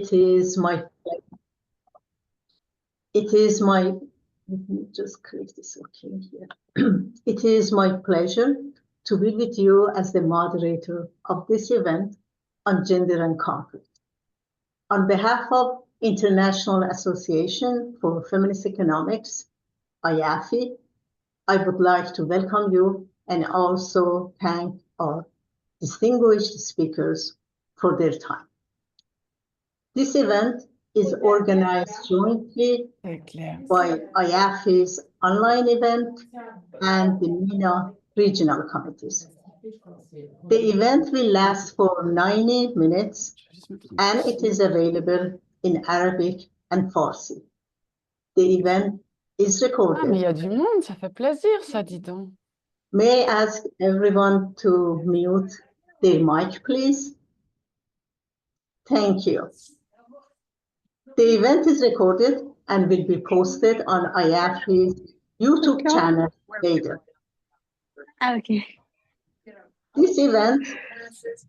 It is my let me just click this okay here. It is my pleasure to be with you as the moderator of this event on gender and conflict. On behalf of International Association for Feminist Economics, IAFFE, I would like to welcome you and also thank our distinguished speakers for their time. This event is organized jointly by IAFFE's online event and the MENA regional committees. The event will last for 90 minutes and it is available in Arabic and Farsi. The event is recorded. Ah, mais il y a du monde, ça fait plaisir, ça, dis donc. May I ask everyone to mute their mic, please? Thank you. The event is recorded and will be posted on IAFFE's YouTube channel later. Okay. This event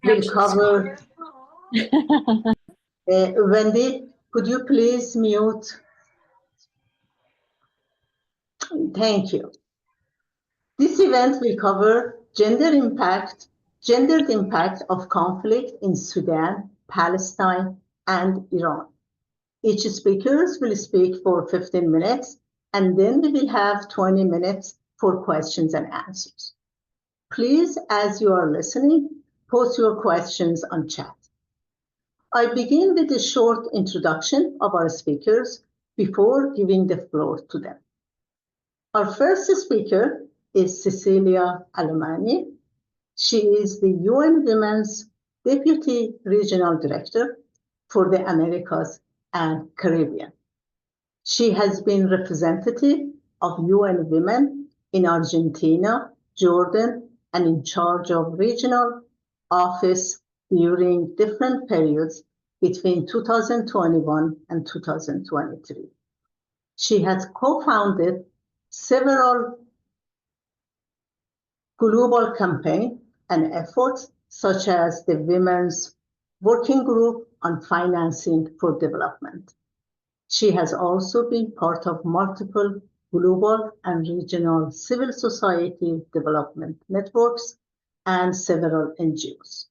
will cover... Wendy, could you please mute? Thank you. This event will cover gendered impact of conflict in Sudan, Palestine, and Iran. Each speaker will speak for 15 minutes, and then we will have 20 minutes for questions and answers. Please, as you are listening, post your questions on chat. I begin with a short introduction of our speakers before giving the floor to them. Our first speaker is Cecilia Alemani. She is the UN Women's Deputy Regional Director for the Americas and Caribbean. She has been representative of UN Women in Argentina, Jordan, and in charge of regional office during different periods between 2021 and 2023. She has co-founded several global campaigns and efforts, such as the Women's Working Group on Financing for Development. She has also been part of multiple global and regional civil society development networks and several NGOs.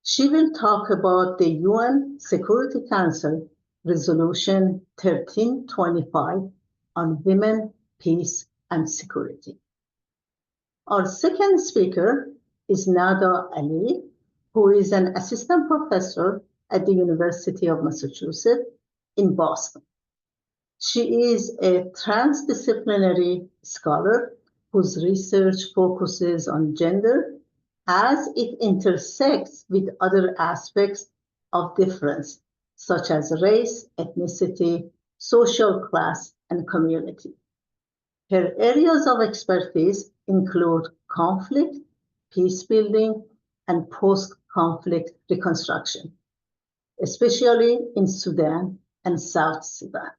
She will talk about the UN Security Council Resolution 1325 on women, peace, and security. Our second speaker is Nada Ali, who is an assistant professor at the University of Massachusetts in Boston. She is a transdisciplinary scholar whose research focuses on gender as it intersects with other aspects of difference, such as race, ethnicity, social class, and community. Her areas of expertise include conflict, peace building, and post-conflict reconstruction, especially in Sudan and South Sudan.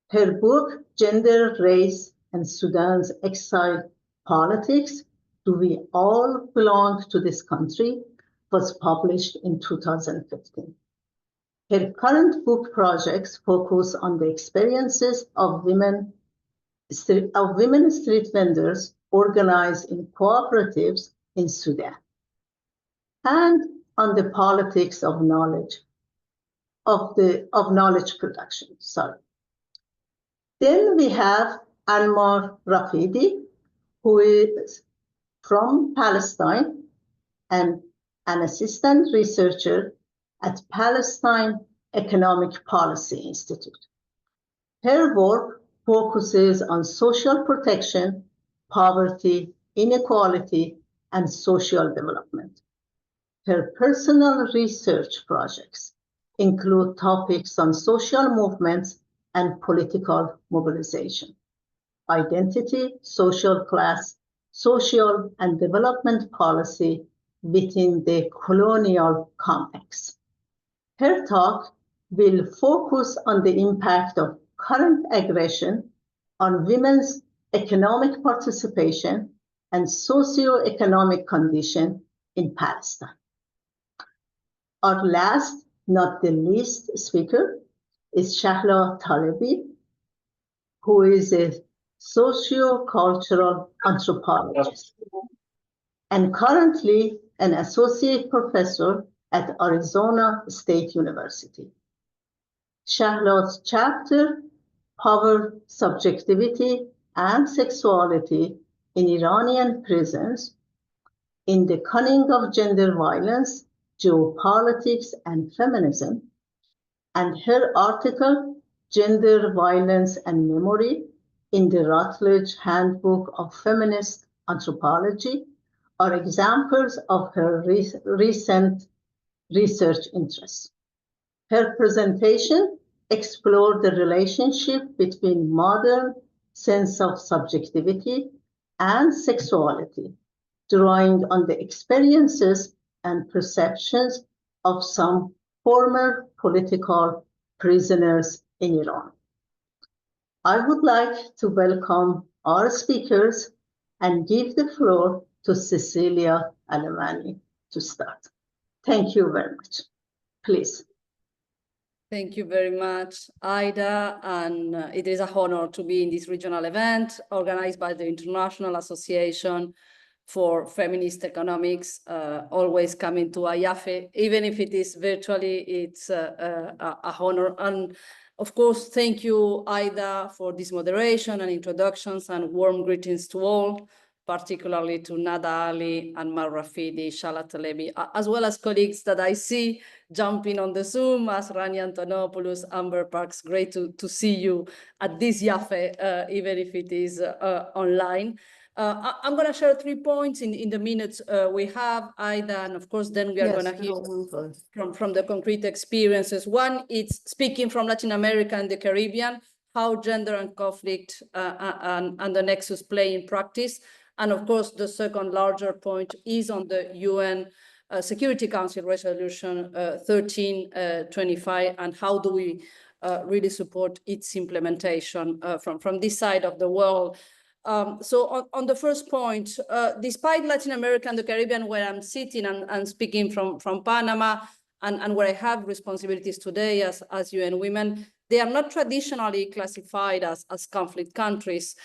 Her book, Gender, Race, and Sudan's Exile Politics, Do We All Belong to This Country, was published in 2015. Her current book projects focus on the experiences of women street vendors organized in cooperatives in Sudan, and on the politics of knowledge production. Then we have Anmar Rafidi, who is from Palestine and an assistant researcher at Palestine Economic Policy Institute. Her work focuses on social protection, poverty, inequality, and social development. Her personal research projects include topics on social movements and political mobilization, identity, social class, social and development policy within the colonial context. Her talk will focus on the impact of current aggression on women's economic participation and socio-economic condition in Palestine. Our last Not the least speaker is Shahla Talebi, who is a socio-cultural anthropologist and currently an associate professor at Arizona State University. Shahla's chapter, Power, Subjectivity, and Sexuality in Iranian Prisons, in the Cunning of Gender Violence, Geopolitics, and Feminism, and her article, Gender Violence and Memory, in the Routledge Handbook of Feminist Anthropology, are examples of her recent research interests. Her presentation explored the relationship between modern sense of subjectivity and sexuality, drawing on the experiences and perceptions of some former political prisoners in Iran. I would like to welcome our speakers and give the floor to Cecilia Alemani to start. Thank you very much. Please. Thank you very much, Ida, and it is an honor to be in this regional event organized by the International Association for Feminist Economics, always coming to IAFFE, even if it is virtually, it's a honor. And of course, thank you, Ida, for this moderation and introductions, and warm greetings to all, particularly to Nada Ali and Mar Rafidi, Shahla Talebi, as well as colleagues that I see jumping on the Zoom, as Rani Antonopoulos, Amber Parks. Great to see you at this IAFFE, even if it is online. I'm going to share 3 points in the minutes we have, Ida, and of course, then we are going to hear from the concrete experiences. One, it's speaking from Latin America and the Caribbean, how gender and conflict and the nexus play in practice. And of course, the second larger point is on the UN Security Council Resolution 1325, and how do we really support its implementation from this side of the world. So on the first point, despite Latin America and the Caribbean, where I'm sitting and speaking from Panama, and where I have responsibilities today as UN Women, they are not traditionally classified as conflict countries.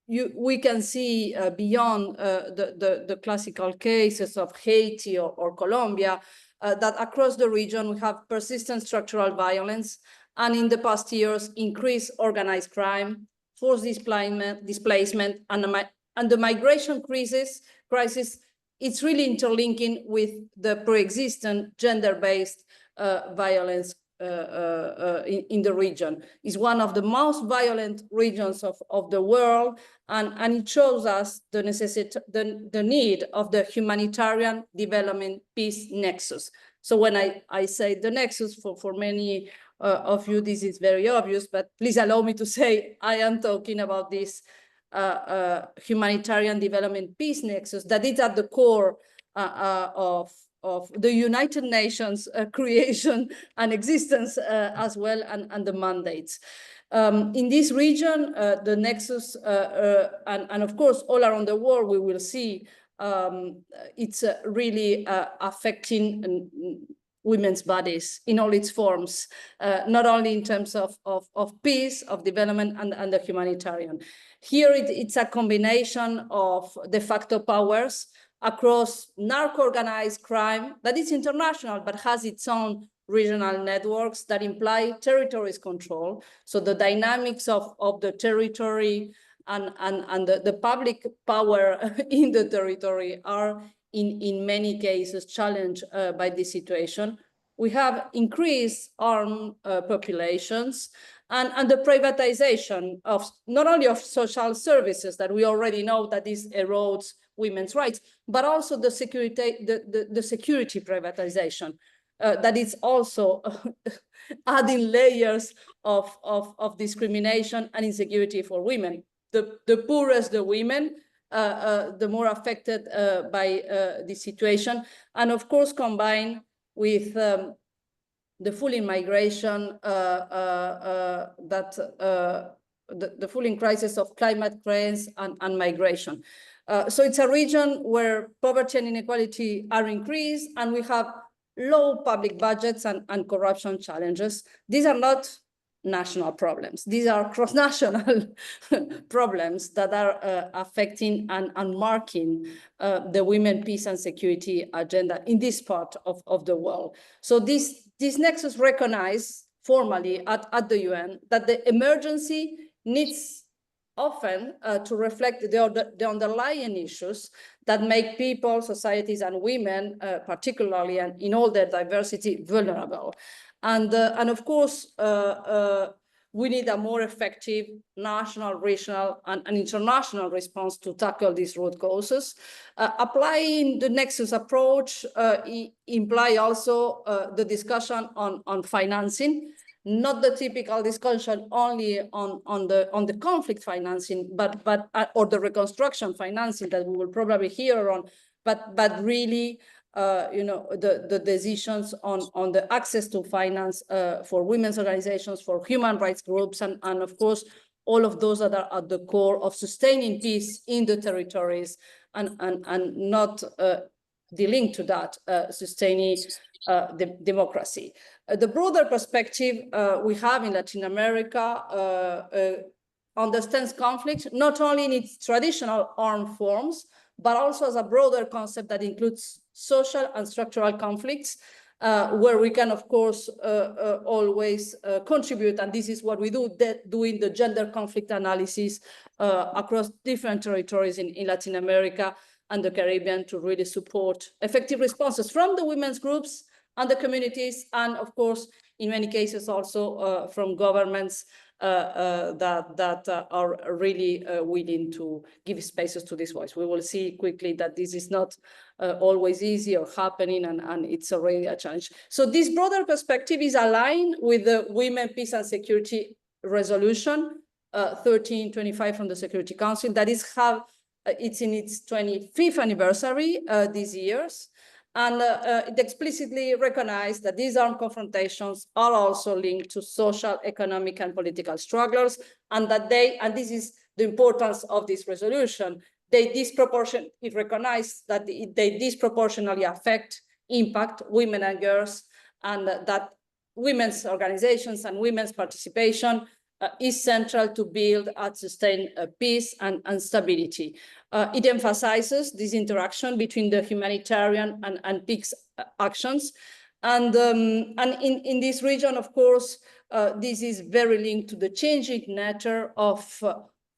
We can see beyond the classical cases of Haiti or Colombia, that across the region we have persistent structural violence, and in the past years, increased organized crime, forced displacement, and the migration crisis, it's really interlinking with the pre-existing gender-based violence in the region. It's one of the most violent regions of the world, and it shows us the need of the humanitarian development peace nexus. So when I say the nexus, for many of you, this is very obvious, but please allow me to say I am talking about this humanitarian development peace nexus that is at the core of the United Nations creation and existence as well, and the mandates. In this region, the nexus, and of course, all around the world, we will see it's really affecting women's bodies in all its forms, not only in terms of peace, of development, and the humanitarian. Here, it's a combination of de facto powers across narco-organized crime that is international, but has its own regional networks that imply territories control. So the dynamics of the territory and the public power in the territory are in many cases challenged by this situation. We have increased armed populations and the privatization of not only of social services that we already know that this erodes women's rights, but also the security privatization that is also adding layers of discrimination and insecurity for women. The poorest the women, the more affected by this situation, and of course combined with the full immigration, the full crisis of climate change and migration. So it's a region where poverty and inequality are increased, and we have low public budgets and corruption challenges. These are not national problems. These are cross-national problems that are affecting and marking the women, peace and security agenda in this part of the world. So this nexus recognizes formally at the UN that the emergency needs often to reflect the underlying issues that make people, societies, and women, particularly and in all their diversity, vulnerable. And of course, we need a more effective national, regional, and international response to tackle these root causes. Applying the Nexus approach implies also the discussion on financing, not the typical discussion only on the conflict financing, but or the reconstruction financing that we will probably hear on, but really the decisions on the access to finance for women's organizations, for human rights groups, and of course all of those that are at the core of sustaining peace in the territories, and not the link to that sustaining democracy. The broader perspective we have in Latin America understands conflict not only in its traditional armed forms, but also as a broader concept that includes social and structural conflicts, where we can, of course, always contribute, and this is what we do, doing the gender conflict analysis across different territories in Latin America and the Caribbean to really support effective responses from the women's groups and the communities, and of course, in many cases also from governments that are really willing to give spaces to this voice. We will see quickly that this is not always easy or happening, and it's already a challenge. So this broader perspective is aligned with the Women, Peace and Security Resolution 1325 from the Security Council that is it's in its 25th anniversary these years. And it explicitly recognized that these armed confrontations are also linked to social, economic, and political strugglers, and that and this is the importance of this resolution, it recognized that they disproportionately impact women and girls, and that women's organizations and women's participation is central to build and sustain peace and stability. It emphasizes this interaction between the humanitarian and peace actions. And in this region, of course, this is very linked to the changing nature of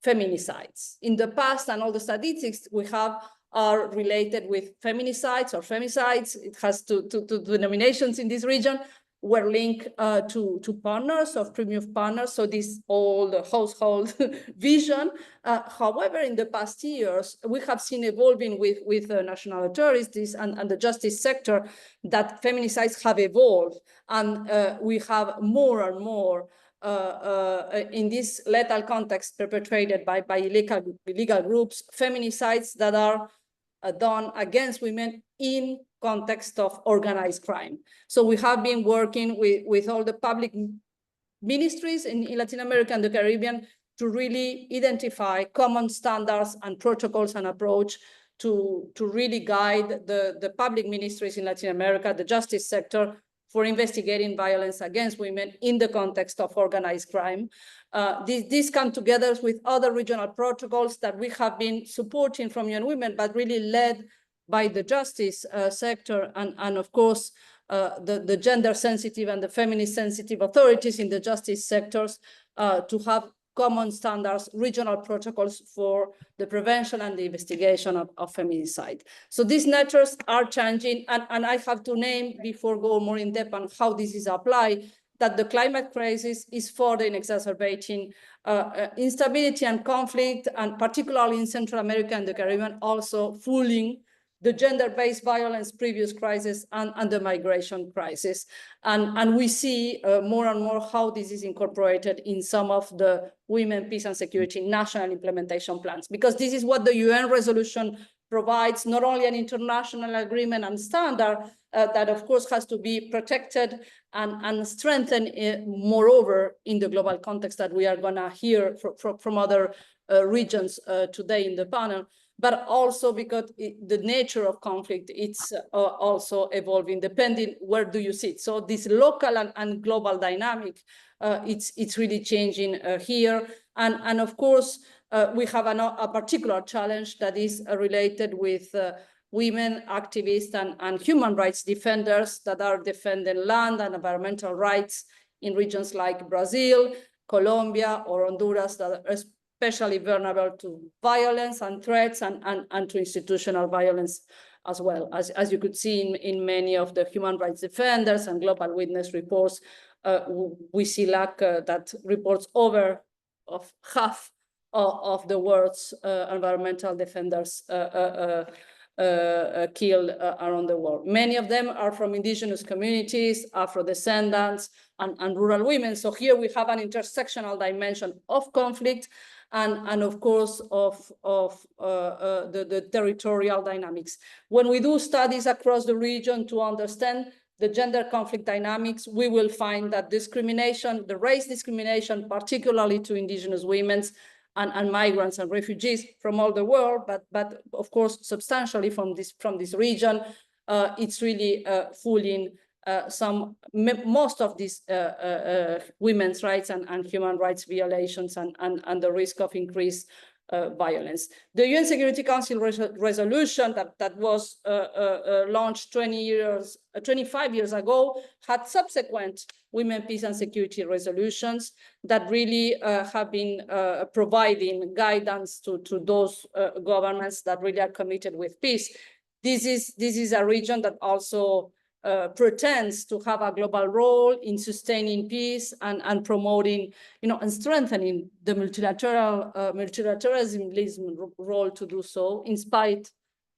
feminicides. In the past, and all the statistics we have are related with feminicides or femicides. It has two denominations in this region, were linked to partners, of previous partners, so this all the household vision. However, in the past years, we have seen evolving with national authorities and the justice sector that feminicides have evolved, and we have more and more in this lethal context perpetrated by illegal groups, feminicides that are done against women in context of organized crime. So we have been working with all the public ministries in Latin America and the Caribbean to really identify common standards and protocols and approach to really guide the public ministries in Latin America, the justice sector, for investigating violence against women in the context of organized crime. These come together with other regional protocols that we have been supporting from UN Women, but really led by the justice sector and of course, the gender sensitive and the feminist sensitive authorities in the justice sectors to have common standards, regional protocols for the prevention and the investigation of feminicide. So these networks are changing, and I have to name, before go more in depth on how this is applied, that the climate crisis is further exacerbating instability and conflict, and particularly in Central America and the Caribbean, also fueling the gender-based violence previous crisis and the migration crisis. And we see more and more how this is incorporated in some of the Women, Peace and Security national implementation plans, because this is what the UN resolution provides, not only an international agreement and standard that of course has to be protected and strengthened, moreover, in the global context that we are gonna hear from other regions today in the panel, but also because the nature of conflict, it's also evolving depending where do you sit. So this local and global dynamic, it's really changing here. And of course, we have a particular challenge that is related with women activists and human rights defenders that are defending land and environmental rights in regions like Brazil, Colombia, or Honduras that are especially vulnerable to violence and threats and to institutional violence as well. As you could see in many of the human rights defenders and global witness reports, we see lack that reports over of half of the world's environmental defenders killed around the world. Many of them are from indigenous communities, Afro-descendants, and rural women. So here we have an intersectional dimension of conflict and of course of the territorial dynamics. When we do studies across the region to understand the gender conflict dynamics, we will find that discrimination, the race discrimination, particularly to indigenous women and migrants and refugees from all the world, but of course substantially from this region, it's really fooling most of these women's rights and human rights violations and the risk of increased violence. The UN Security Council resolution that was launched 25 years ago had subsequent women, peace and security resolutions that really have been providing guidance to those governments that really are committed with peace. This is a region that also pretends to have a global role in sustaining peace and promoting, and strengthening the multilateralism role to do so, in spite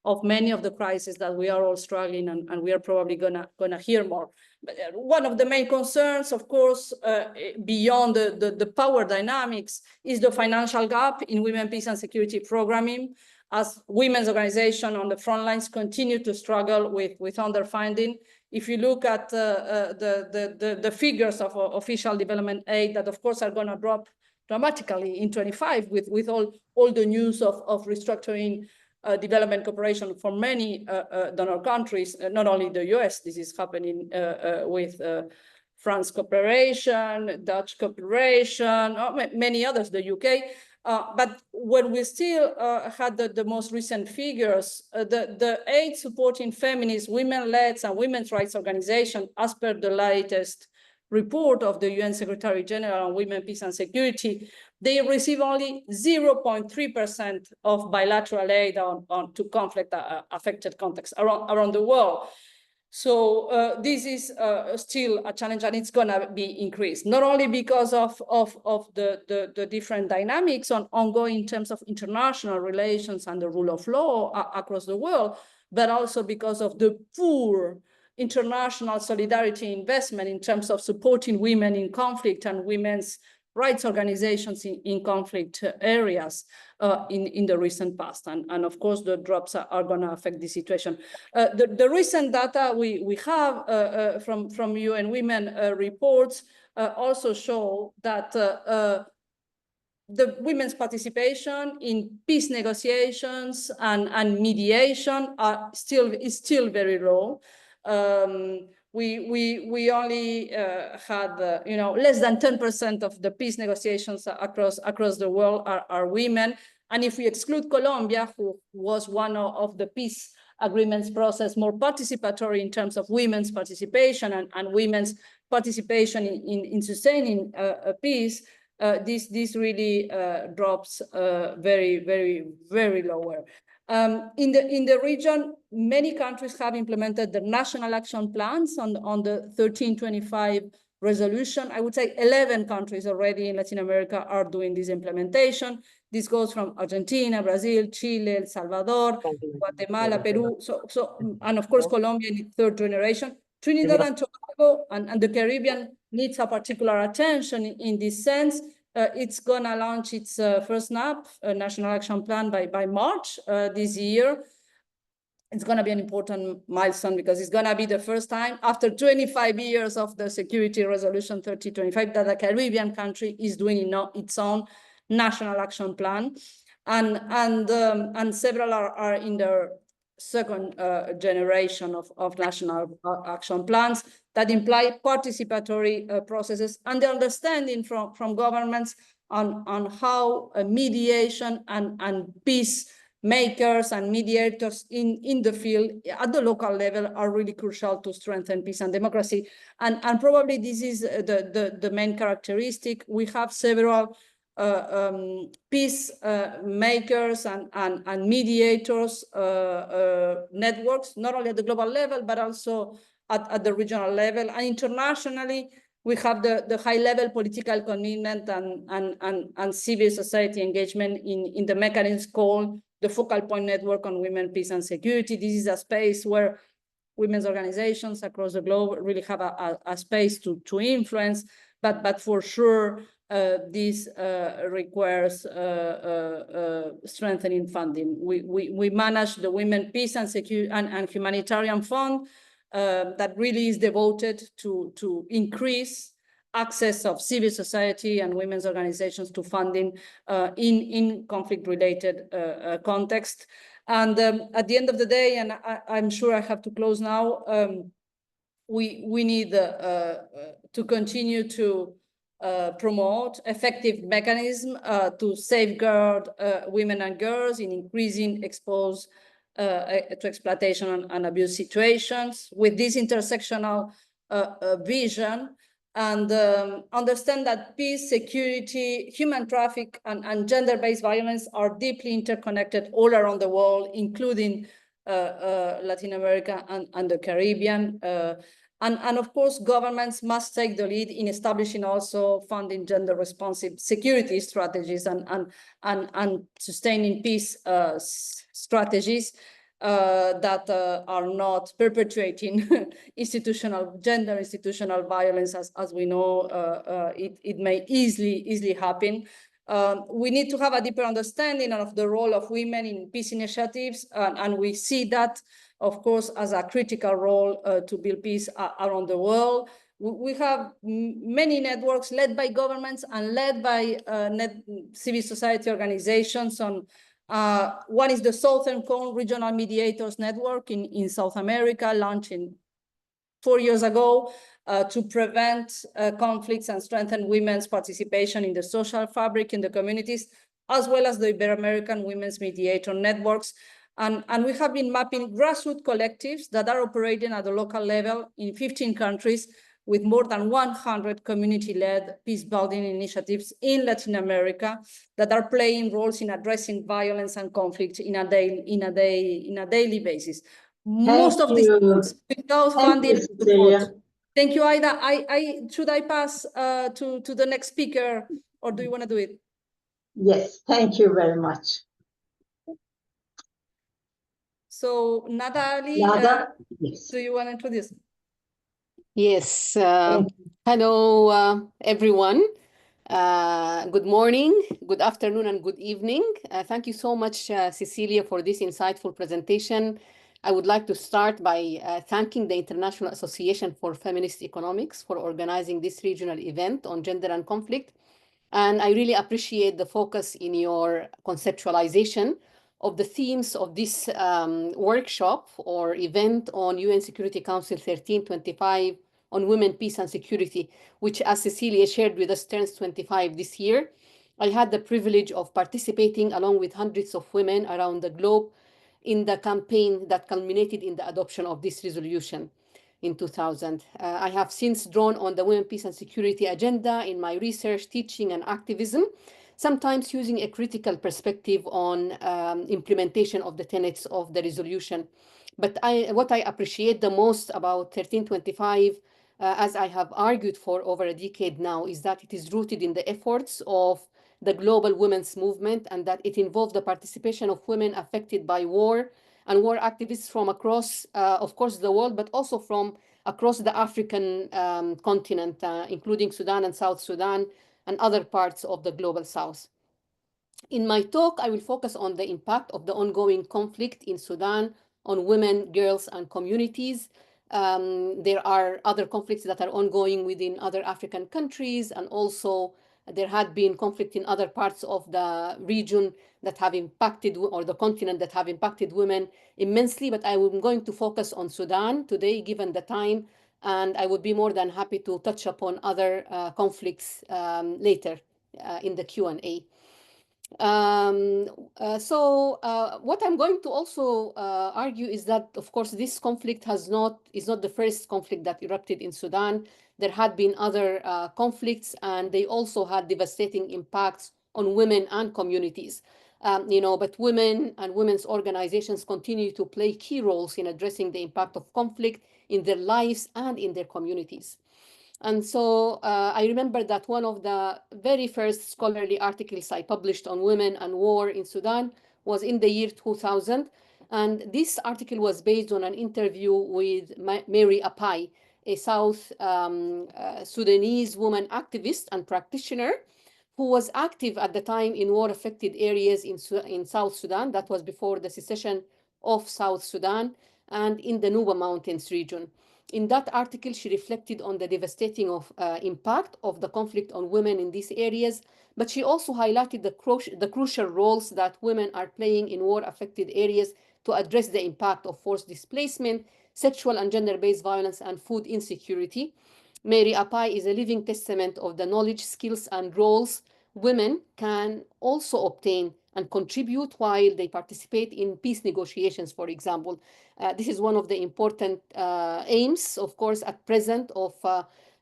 of many of the crises that we are all struggling and we are probably gonna hear more. But one of the main concerns, of course, beyond the power dynamics, is the financial gap in women, peace and security programming, as women's organizations on the front lines continue to struggle with underfunding. If you look at the figures of official development aid, that of course are going to drop dramatically in 25 with all the news of restructuring development cooperation for many donor countries, not only the US. This is happening with France cooperation, Dutch cooperation, many others, the UK. But when we still had the most recent figures, the aid supporting feminist, women-led and women's rights organizations, as per the latest report of the UN Secretary General on Women, Peace and Security, they receive only 0.3% of bilateral aid to conflict-affected contexts around the world. So this is still a challenge, and it's going to be increased, not only because of the different dynamics ongoing in terms of international relations and the rule of law across the world, but also because of the poor international solidarity investment in terms of supporting women in conflict and women's rights organizations in conflict areas in the recent past. And of course, the drops are going to affect the situation. The recent data we have from UN Women reports also show that the women's participation in peace negotiations and mediation is still very low. We only had less than 10% of the peace negotiations across the world are women, and if we exclude Colombia, who was one of the peace agreements process more participatory in terms of women's participation and women's participation in sustaining peace, this really drops very, very, very lower. In the region, many countries have implemented the national action plans on the 1325 resolution. I would say 11 countries already in Latin America are doing this implementation. This goes from Argentina, Brazil, Chile, El Salvador, Guatemala, Peru, and of course Colombia in its third generation. Trinidad and Tobago and the Caribbean needs a particular attention in this sense. It's going to launch its first NAP, National Action Plan, by March this year. It's going to be an important milestone because it's going to be the first time after 25 years of the Security Resolution 3025 that a Caribbean country is doing its own National Action Plan. and several are in their second generation of national action plans that imply participatory processes and the understanding from governments on how mediation and peace makers and mediators in the field at the local level are really crucial to strengthen peace and democracy. And probably this is the main characteristic. We have several peace makers and mediators networks, not only at the global level, but also at the regional level. And internationally, we have the high-level political commitment and civil society engagement in the mechanism called the Focal Point Network on Women, Peace and Security. This is a space where women's organizations across the globe really have a space to influence, but for sure, this requires strengthening funding. We manage the Women, Peace and Security and Humanitarian Fund that really is devoted to increase access of civil society and women's organizations to funding in conflict-related context. And at the end of the day, and I'm sure I have to close now, we need to continue to promote effective mechanism to safeguard women and girls in increasing exposed to exploitation and abuse situations with this intersectional vision, and understand that peace, security, human traffic, and gender-based violence are deeply interconnected all around the world, including Latin America and the Caribbean. And of course, governments must take the lead in establishing also funding gender-responsive security strategies and sustaining peace strategies that are not perpetuating institutional violence, as we know it may easily happen. We need to have a deeper understanding of the role of women in peace initiatives, and we see that, of course, as a critical role to build peace around the world. We have many networks led by governments and led by civil society organizations. One is the Southern Cone Regional Mediators Network in South America, launching 4 years ago to prevent conflicts and strengthen women's participation in the social fabric in the communities, as well as the Ibero-American Women's Mediator Networks. And we have been mapping grassroots collectives that are operating at the local level in 15 countries with more than 100 community-led peace-building initiatives in Latin America that are playing roles in addressing violence and conflict in a daily basis. Most of these without funding support. Thank you, Aida. Should I pass to the next speaker, or do you want to do it? Yes, thank you very much. So, Natalie, yes. Do you want to introduce? Yes. Hello, everyone. Good morning, good afternoon, and good evening. Thank you so much, Cecilia, for this insightful presentation. I would like to start by thanking the International Association for Feminist Economics for organizing this regional event on gender and conflict. And I really appreciate the focus in your conceptualization of the themes of this workshop or event on UN Security Council 1325 on women, peace, and security, which, as Cecilia shared with us, turns 25 this year. I had the privilege of participating along with hundreds of women around the globe in the campaign that culminated in the adoption of this resolution in 2000. I have since drawn on the women, peace, and security agenda in my research, teaching, and activism, sometimes using a critical perspective on implementation of the tenets of the resolution. But what I appreciate the most about 1325, as I have argued for over a decade now, is that it is rooted in the efforts of the global women's movement, and that it involved the participation of women affected by war and war activists from across, of course, the world, but also from across the African continent, including Sudan and South Sudan and other parts of the global South. In my talk, I will focus on the impact of the ongoing conflict in Sudan on women, girls, and communities. There are other conflicts that are ongoing within other African countries, and also There had been conflict in other parts of the region that have impacted, or the continent that have impacted women immensely, but I am going to focus on Sudan today, given the time, and I would be more than happy to touch upon other conflicts later in the Q&A. What I'm going to also argue is that, of course, this conflict is not the first conflict that erupted in Sudan. There had been other conflicts, and they also had devastating impacts on women and communities. But women and women's organizations continue to play key roles in addressing the impact of conflict in their lives and in their communities. And so I remember that one of the very first scholarly articles I published on women and war in Sudan was in the year 2000. And this article was based on an interview with Mary Apai, a South Sudanese woman activist and practitioner who was active at the time in war-affected areas in South Sudan. That was before the secession of South Sudan, and in the Nuba Mountains region. In that article, she reflected on the devastating impact of the conflict on women in these areas, but she also highlighted the crucial roles that women are playing in war-affected areas to address the impact of forced displacement, sexual and gender-based violence, and food insecurity. Mary Apai is a living testament of the knowledge, skills, and roles women can also obtain and contribute while they participate in peace negotiations, for example. This is one of the important aims, of course, at present of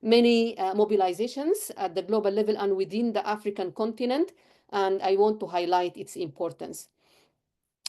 many mobilizations at the global level and within the African continent, and I want to highlight its importance.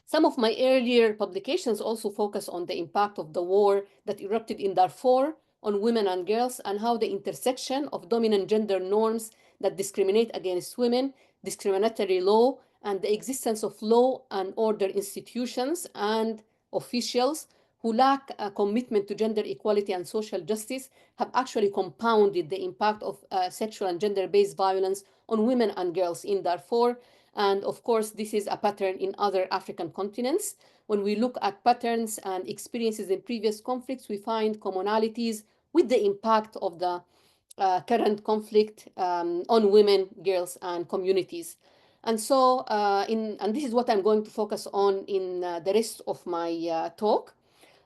Some of my earlier publications also focus on the impact of the war that erupted in Darfur on women and girls, and how the intersection of dominant gender norms that discriminate against women, discriminatory law, and the existence of law and order institutions and officials who lack a commitment to gender equality and social justice have actually compounded the impact of sexual and gender-based violence on women and girls in Darfur. And of course, this is a pattern in other African continents. When we look at patterns and experiences in previous conflicts, we find commonalities with the impact of the current conflict on women, girls, and communities. And so, and this is what I'm going to focus on in the rest of my talk.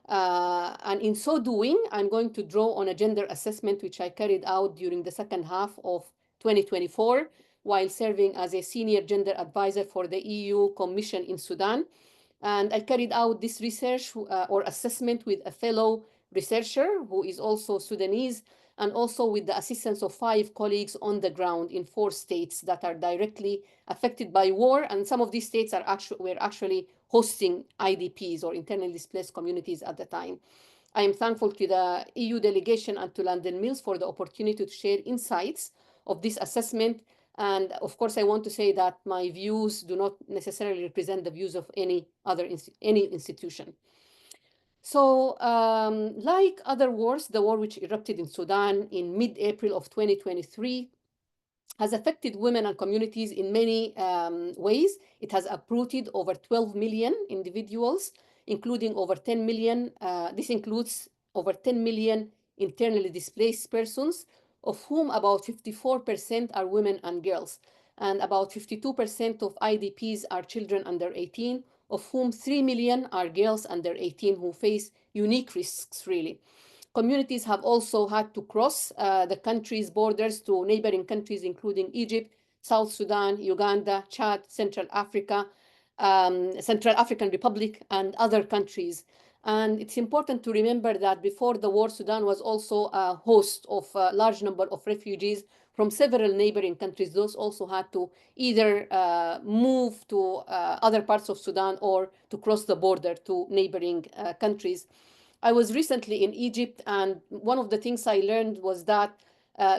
And in so doing, I'm going to draw on a gender assessment which I carried out during the second half of 2024 while serving as a senior gender advisor for the EU Commission in Sudan. And I carried out this research or assessment with a fellow researcher who is also Sudanese, and also with the assistance of 5 colleagues on the ground in 4 states that are directly affected by war. And some of these states were actually hosting IDPs, or internally displaced communities, at the time. I am thankful to the EU delegation and to London Mills for the opportunity to share insights of this assessment. And of course, I want to say that my views do not necessarily represent the views of any institution. So, like other wars, the war which erupted in Sudan in mid-April of 2023 has affected women and communities in many ways. It has uprooted over 12 million individuals, including over 10 million. This includes over 10 million internally displaced persons, of whom about 54% are women and girls. And about 52% of IDPs are children under 18, of whom 3 million are girls under 18 who face unique risks, really. Communities have also had to cross the country's borders to neighboring countries, including Egypt, South Sudan, Uganda, Chad, Central African Republic, and other countries. And it's important to remember that before the war, Sudan was also a host of a large number of refugees from several neighboring countries. Those also had to either move to other parts of Sudan or to cross the border to neighboring countries. I was recently in Egypt, and one of the things I learned was that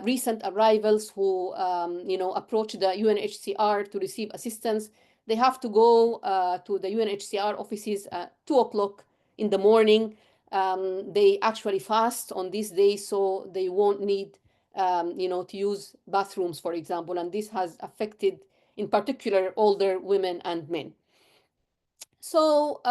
recent arrivals who approach the UNHCR to receive assistance, they have to go to the UNHCR offices at 2 o'clock in the morning. They actually fast on these days, so they won't need to use bathrooms, for example, and this has affected, in particular, older women and men. So,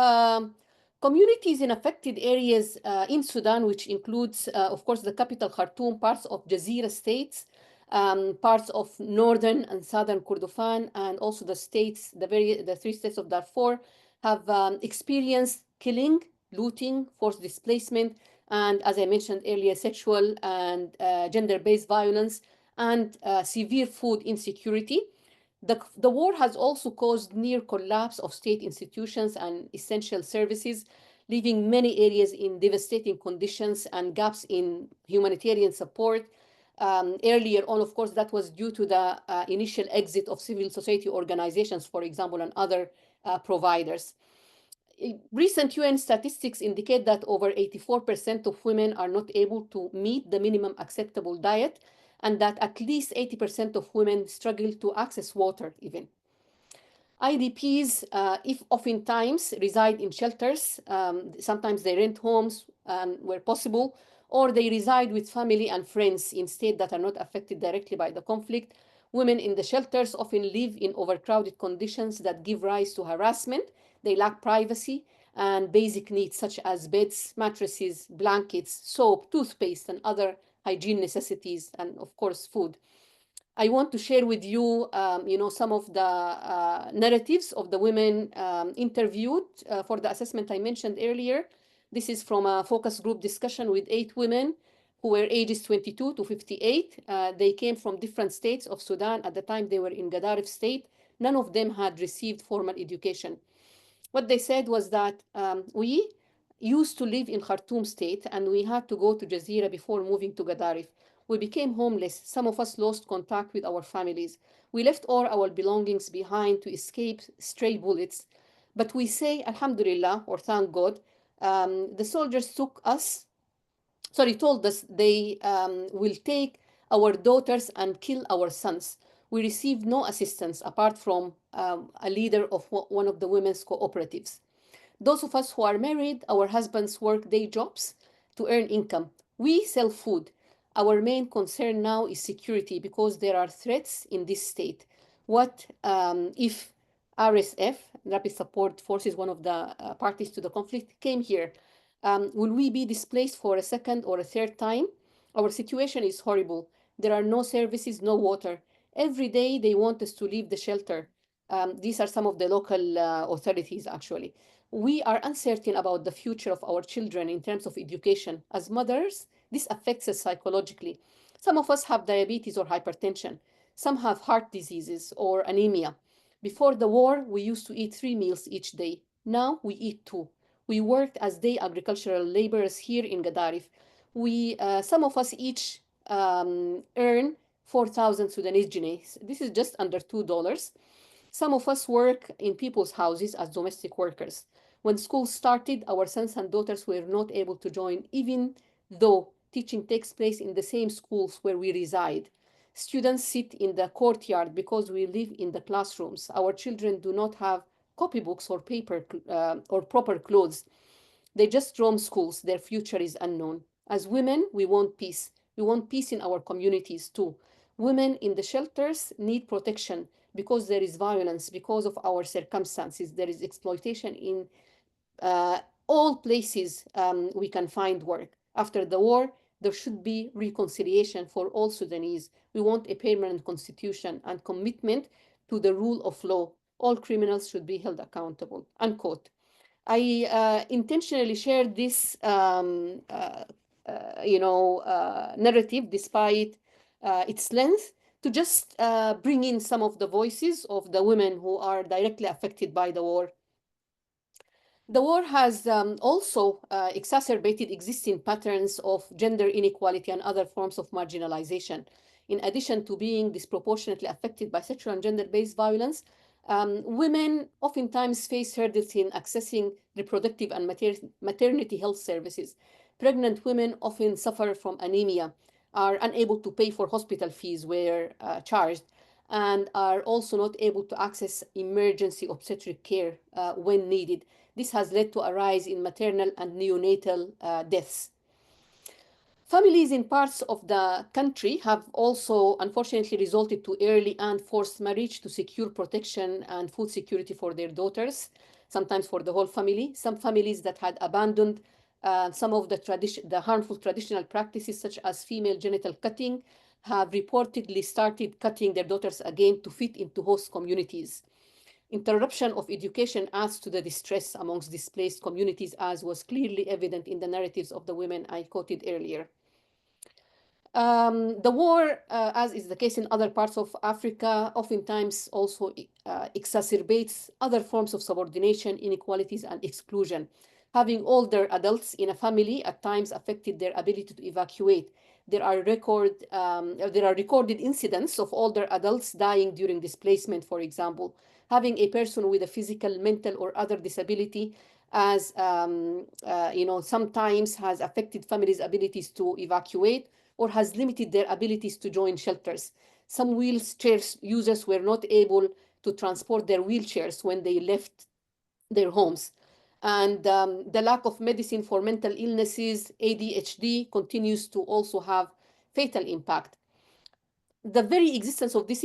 communities in affected areas in Sudan, which includes, of course, the capital Khartoum, parts of Jazeera states, parts of northern and southern Kordofan, and also the states, the three states of Darfur, have experienced killing, looting, forced displacement, and as I mentioned earlier, sexual and gender-based violence and severe food insecurity. The war has also caused near collapse of state institutions and essential services, leaving many areas in devastating conditions and gaps in humanitarian support. Earlier on, of course, that was due to the initial exit of civil society organizations, for example, and other providers. Recent UN statistics indicate that over 84% of women are not able to meet the minimum acceptable diet, and that at least 80% of women struggle to access water even. IDPs, if oftentimes reside in shelters, sometimes they rent homes where possible, or they reside with family and friends in states that are not affected directly by the conflict. Women in the shelters often live in overcrowded conditions that give rise to harassment. They lack privacy and basic needs such as beds, mattresses, blankets, soap, toothpaste, and other hygiene necessities, and of course, food. I want to share with you, some of the narratives of the women interviewed for the assessment I mentioned earlier. This is from a focus group discussion with 8 women who were ages 22 to 58. They came from different states of Sudan. At the time they were in Gadaref state. None of them had received formal education. What they said was that we used to live in Khartoum state and we had to go to Jazeera before moving to Gadaref. We became homeless. Some of us lost contact with our families. We left all our belongings behind to escape stray bullets. But we say, Alhamdulillah, or thank God, the soldiers told us they will take our daughters and kill our sons. We received no assistance apart from a leader of one of the women's cooperatives. Those of us who are married, our husbands work day jobs to earn income. We sell food. Our main concern now is security because there are threats in this state. What if RSF, Rapid Support Forces, one of the parties to the conflict, came here? Will we be displaced for a second or a third time? Our situation is horrible. There are no services, no water. Every day they want us to leave the shelter. These are some of the local authorities, actually. We are uncertain about the future of our children in terms of education. As mothers, this affects us psychologically. Some of us have diabetes or hypertension. Some have heart diseases or anemia. Before the war, we used to eat 3 meals each day. Now we eat 2. We worked as day agricultural laborers here in Gadaref. Some of us each earn 4,000 Sudanese jinays. This is just under $2. Some of us work in people's houses as domestic workers. When school started, our sons and daughters were not able to join, even though teaching takes place in the same schools where we reside. Students sit in the courtyard because we live in the classrooms. Our children do not have copybooks or paper or proper clothes. They just roam schools. Their future is unknown. As women, we want peace. We want peace in our communities too. Women in the shelters need protection because there is violence, because of our circumstances. There is exploitation in all places we can find work. After the war, there should be reconciliation for all Sudanese. We want a permanent constitution and commitment to the rule of law. All criminals should be held accountable, unquote. I intentionally shared this, narrative despite its length to just bring in some of the voices of the women who are directly affected by the war. The war has also exacerbated existing patterns of gender inequality and other forms of marginalization. In addition to being disproportionately affected by sexual and gender-based violence, women oftentimes face hurdles in accessing reproductive and maternity health services. Pregnant women often suffer from anemia, are unable to pay for hospital fees where charged, and are also not able to access emergency obstetric care when needed. This has led to a rise in maternal and neonatal deaths. Families in parts of the country have also unfortunately resulted to early and forced marriage to secure protection and food security for their daughters, sometimes for the whole family. Some families that had abandoned some of the harmful traditional practices such as female genital cutting have reportedly started cutting their daughters again to fit into host communities. Interruption of education adds to the distress amongst displaced communities, as was clearly evident in the narratives of the women I quoted earlier. The war, as is the case in other parts of Africa, oftentimes also exacerbates other forms of subordination, inequalities, and exclusion. Having older adults in a family at times affected their ability to evacuate. There are recorded incidents of older adults dying during displacement, for example. Having a person with a physical, mental, or other disability as sometimes has affected families' abilities to evacuate or has limited their abilities to join shelters. Some wheelchair users were not able to transport their wheelchairs when they left their homes. And the lack of medicine for mental illnesses, ADHD, continues to also have fatal impact. The very existence of this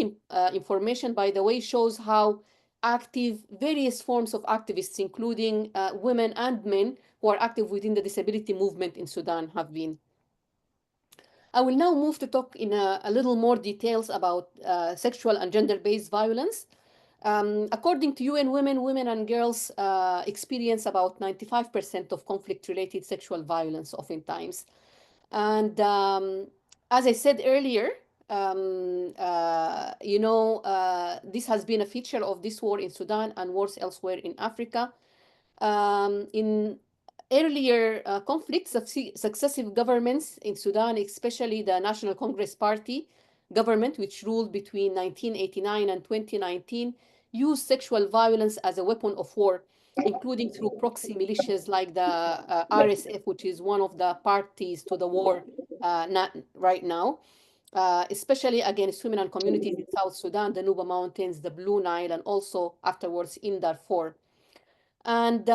information, by the way, shows how active various forms of activists, including women and men who are active within the disability movement in Sudan, have been. I will now move to talk in a little more details about sexual and gender-based violence. According to UN Women, women and girls experience about 95% of conflict-related sexual violence oftentimes. And as I said earlier, this has been a feature of this war in Sudan and wars elsewhere in Africa. In earlier conflicts, successive governments in Sudan, especially the National Congress Party government, which ruled between 1989 and 2019, used sexual violence as a weapon of war, including through proxy militias like the RSF, which is one of the parties to the war right now, especially against women and communities in South Sudan, the Nuba Mountains, the Blue Nile, and also afterwards in Darfur. And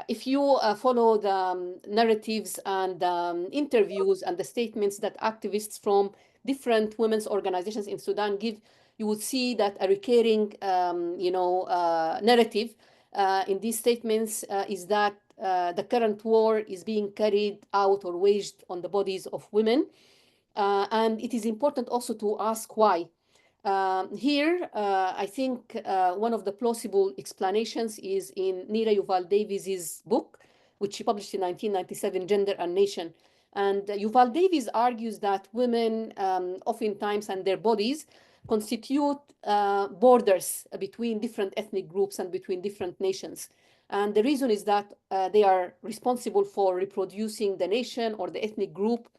if you follow the narratives and interviews and the statements that activists from different women's organizations in Sudan give, you would see that a recurring, narrative in these statements is that the current war is being carried out or waged on the bodies of women. And it is important also to ask why. Here, I think one of the plausible explanations is in Nira Yuval Davis's book, which she published in 1997, Gender and Nation. And Yuval Davis argues that women oftentimes and their bodies constitute borders between different ethnic groups and between different nations. And the reason is that they are responsible for reproducing the nation or the ethnic group,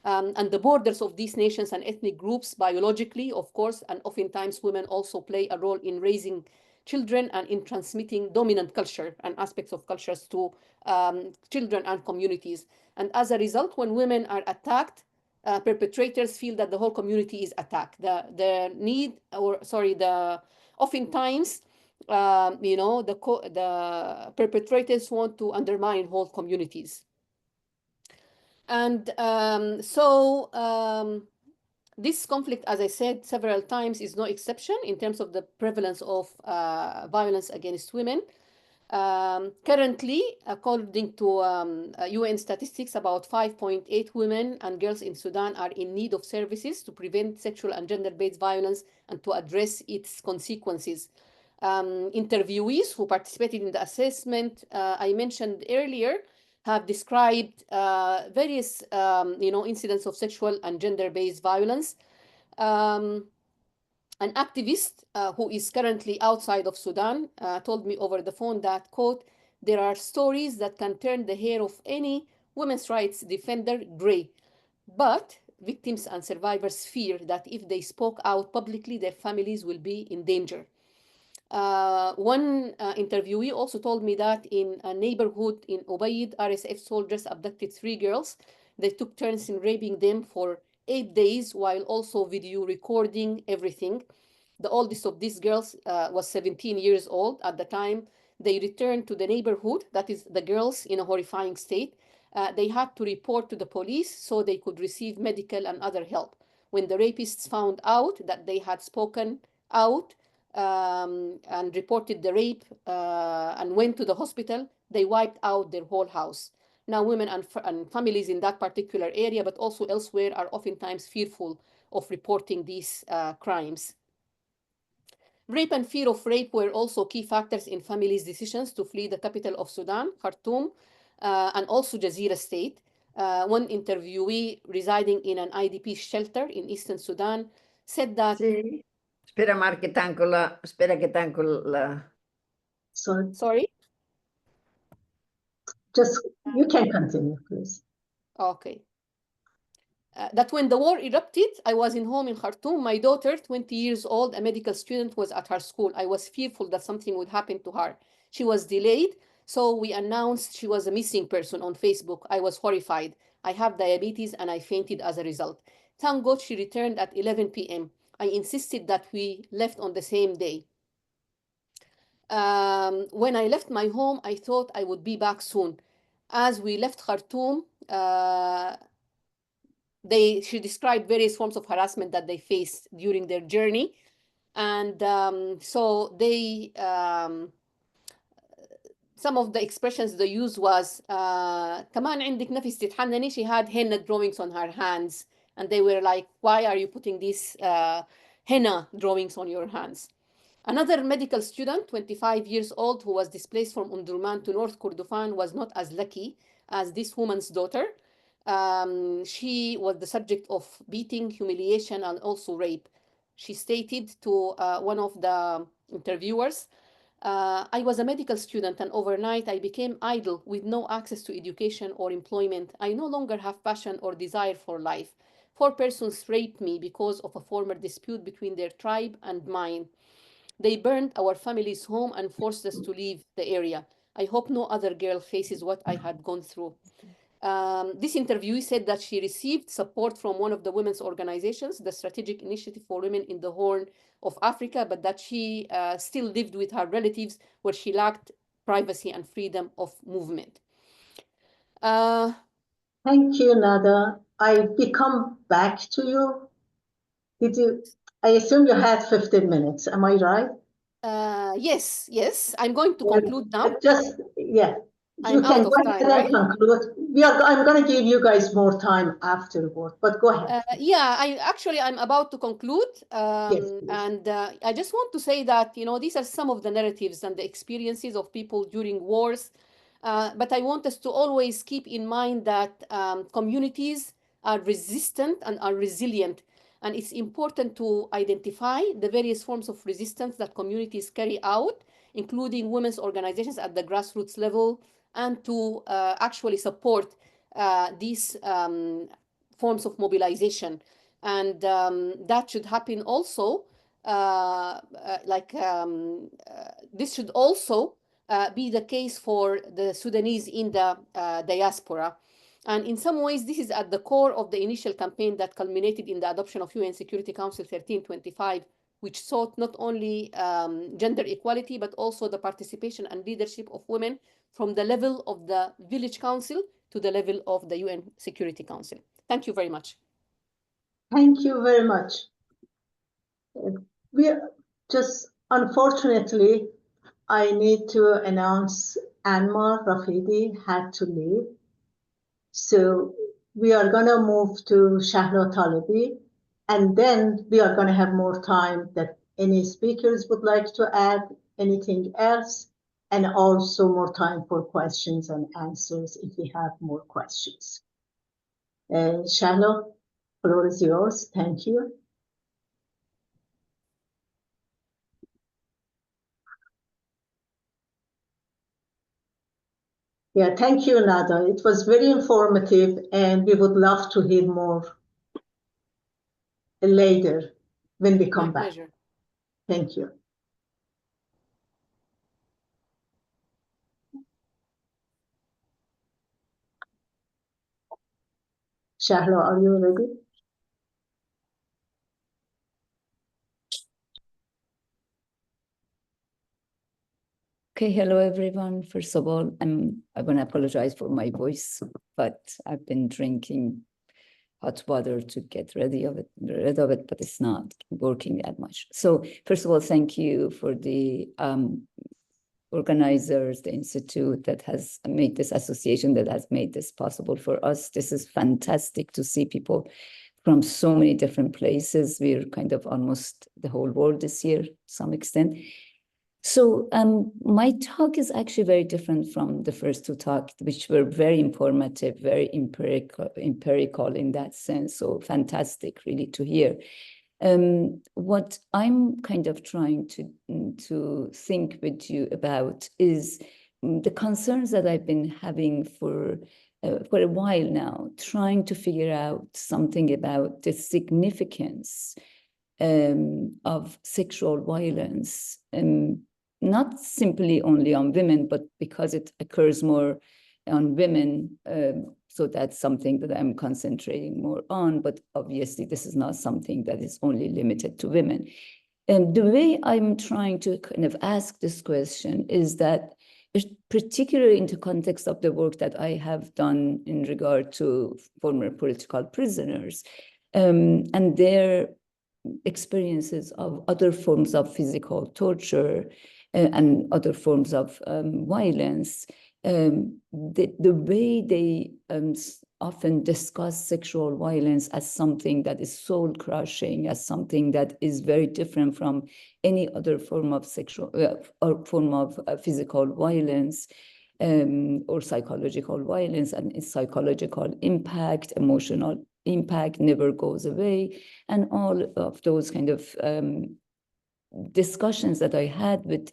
and the borders of these nations and ethnic groups biologically, of course, and oftentimes women also play a role in raising children and in transmitting dominant culture and aspects of cultures to children and communities. And as a result, when women are attacked, perpetrators feel that the whole community is attacked. Oftentimes, the perpetrators want to undermine whole communities. And this conflict, as I said several times, is no exception in terms of the prevalence of violence against women. Currently, according to UN statistics, about 5.8 women and girls in Sudan are in need of services to prevent sexual and gender-based violence and to address its consequences. Interviewees who participated in the assessment I mentioned earlier have described various, incidents of sexual and gender-based violence. An activist who is currently outside of Sudan told me over the phone that, quote, "There are stories that can turn the hair of any women's rights defender gray, but victims and survivors fear that if they spoke out publicly, their families will be in danger." One interviewee also told me that in a neighborhood in Ubaid, RSF soldiers abducted 3 girls. They took turns in raping them for 8 days while also video recording everything. The oldest of these girls was 17 years old at the time. They returned to the neighborhood, that is the girls, in a horrifying state. They had to report to the police so they could receive medical and other help. When the rapists found out that they had spoken out, and reported the rape and went to the hospital, they wiped out their whole house. Now, women and families in that particular area, but also elsewhere, are oftentimes fearful of reporting these crimes. Rape and fear of rape were also key factors in families' decisions to flee the capital of Sudan, Khartoum, and also Jazeera State. One interviewee residing in an IDP shelter in eastern Sudan said that... Sì. Spera, Mar, che tanco spera che tanco la... Sorry? Just, you can continue, please. Okay. That when the war erupted, I was in home in Khartoum. My daughter, 20 years old, a medical student, was at her school. I was fearful that something would happen to her. She was delayed, so we announced she was a missing person on Facebook. I was horrified. I have diabetes and I fainted as a result. Thank God she returned at 11 p.m. I insisted that we left on the same day. When I left my home, I thought I would be back soon. As we left Khartoum, she described various forms of harassment that they faced during their journey. And so they, some of the expressions they used was, كمان عندك نفس تتحنني. She had henna drawings on her hands. And they were like, why are you putting these henna drawings on your hands? Another medical student, 25 years old, who was displaced from Omdurman to North Kordofan, was not as lucky as this woman's daughter. She was the subject of beating, humiliation, and also rape. She stated to one of the interviewers, I was a medical student and overnight I became idle with no access to education or employment. I no longer have passion or desire for life. 4 persons raped me because of a former dispute between their tribe and mine. They burned our family's home and forced us to leave the area. I hope no other girl faces what I had gone through. This interviewee said that she received support from one of the women's organizations, the Strategic Initiative for Women in the Horn of Africa, but that she still lived with her relatives where she lacked privacy and freedom of movement. Thank you, Nada. I come back to you. I assume you had 15 minutes, am I right? Yes. I'm going to conclude now. You I'm can out of go time, ahead right? and conclude. I'm going to give you guys more time afterward, but go ahead. I'm about to conclude. Yes, and I just want to say that, these are some of the narratives and the experiences of people during wars. But I want us to always keep in mind that communities are resistant and are resilient. And it's important to identify the various forms of resistance that communities carry out, including women's organizations at the grassroots level, and to actually support these forms of mobilization. And that should happen also, this should also be the case for the Sudanese in the diaspora. And in some ways, this is at the core of the initial campaign that culminated in the adoption of UN Security Council 1325, which sought not only gender equality, but also the participation and leadership of women from the level of the village council to the level of the UN Security Council. Thank you very much. Thank you very much. Unfortunately, I need to announce Anmar Rafidi had to leave. So we are going to move to Shahla Talibi, and then we are going to have more time that any speakers would like to add anything else, and also more time for questions and answers if we have more questions. Shahla, floor is yours. Thank you. Yeah, thank you, Nada. It was very informative, and we would love to hear more later when we come back. My pleasure. Thank you. Shahla, are you ready? Okay, hello everyone. First of all, I want to apologize for my voice, but I've been drinking hot water to get rid of it, but it's not working that much. So first of all, thank you for the organizers, the institute that has made this association, that has made this possible for us. This is fantastic to see people from so many different places. We're kind of almost the whole world this year to some extent. So my talk is actually very different from the first two talks, which were very informative, very empirical in that sense. So fantastic, really, to hear. What I'm kind of trying to think with you about is the concerns that I've been having for a while now, trying to figure out something about the significance of sexual violence, not simply only on women, but because it occurs more on women. So that's something that I'm concentrating more on, but obviously this is not something that is only limited to women. And the way I'm trying to kind of ask this question is that, particularly in the context of the work that I have done in regard to former political prisoners and their experiences of other forms of physical torture and other forms of violence, the way they often discuss sexual violence as something that is soul-crushing, as something that is very different from any other form of sexual or form of physical violence or psychological violence, and its psychological impact, emotional impact never goes away, and all of those kind of discussions that I had with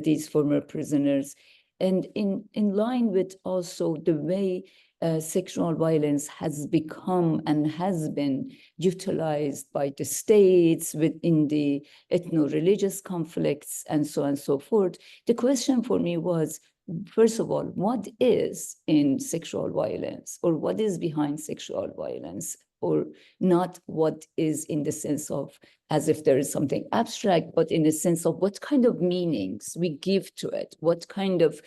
these former prisoners, and in line with also the way sexual violence has become and has been utilized by the states within the ethno-religious conflicts and so on and so forth. The question for me was, first of all, what is in sexual violence, or what is behind sexual violence, or not what is in the sense of as if there is something abstract, but in the sense of what kind of meanings we give to it, what kind of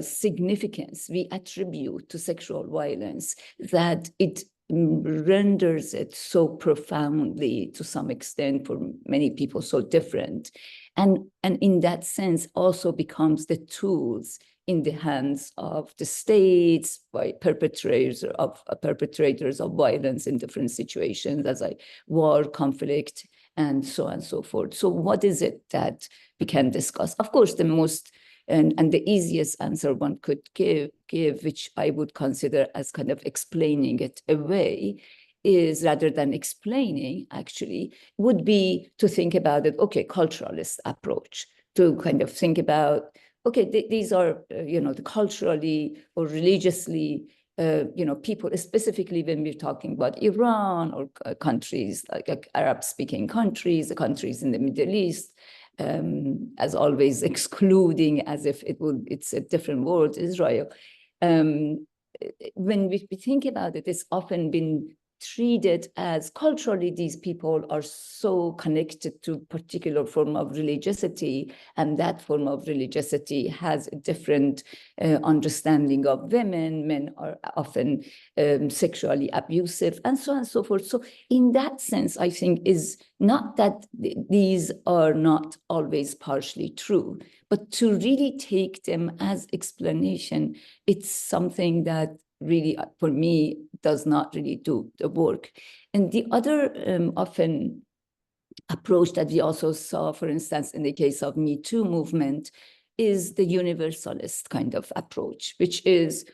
significance we attribute to sexual violence, that it renders it so profoundly, to some extent, for many people, so different. And in that sense also becomes the tools in the hands of the states by perpetrators of violence in different situations, as war, conflict, and so on and so forth. So what is it that we can discuss? Of course, the most and the easiest answer one could give, which I would consider as kind of explaining it away, is, rather than explaining, actually, would be to think about it, okay, culturalist approach, to kind of think about, okay, these are, the culturally or religiously, people, specifically when we're talking about Iran or countries like Arab-speaking countries, the countries in the Middle East, as always excluding as if it's a different world, Israel. When we think about it, it's often been treated as culturally these people are so connected to a particular form of religiosity, and that form of religiosity has a different understanding of women. Men are often sexually abusive, and so on and so forth. So in that sense, I think is not that these are not always partially true, but to really take them as explanation, it's something that really, for me, does not really do the work. And the other often approach that we also saw, for instance, in the case of Me Too movement, is the universalist kind of approach, which is,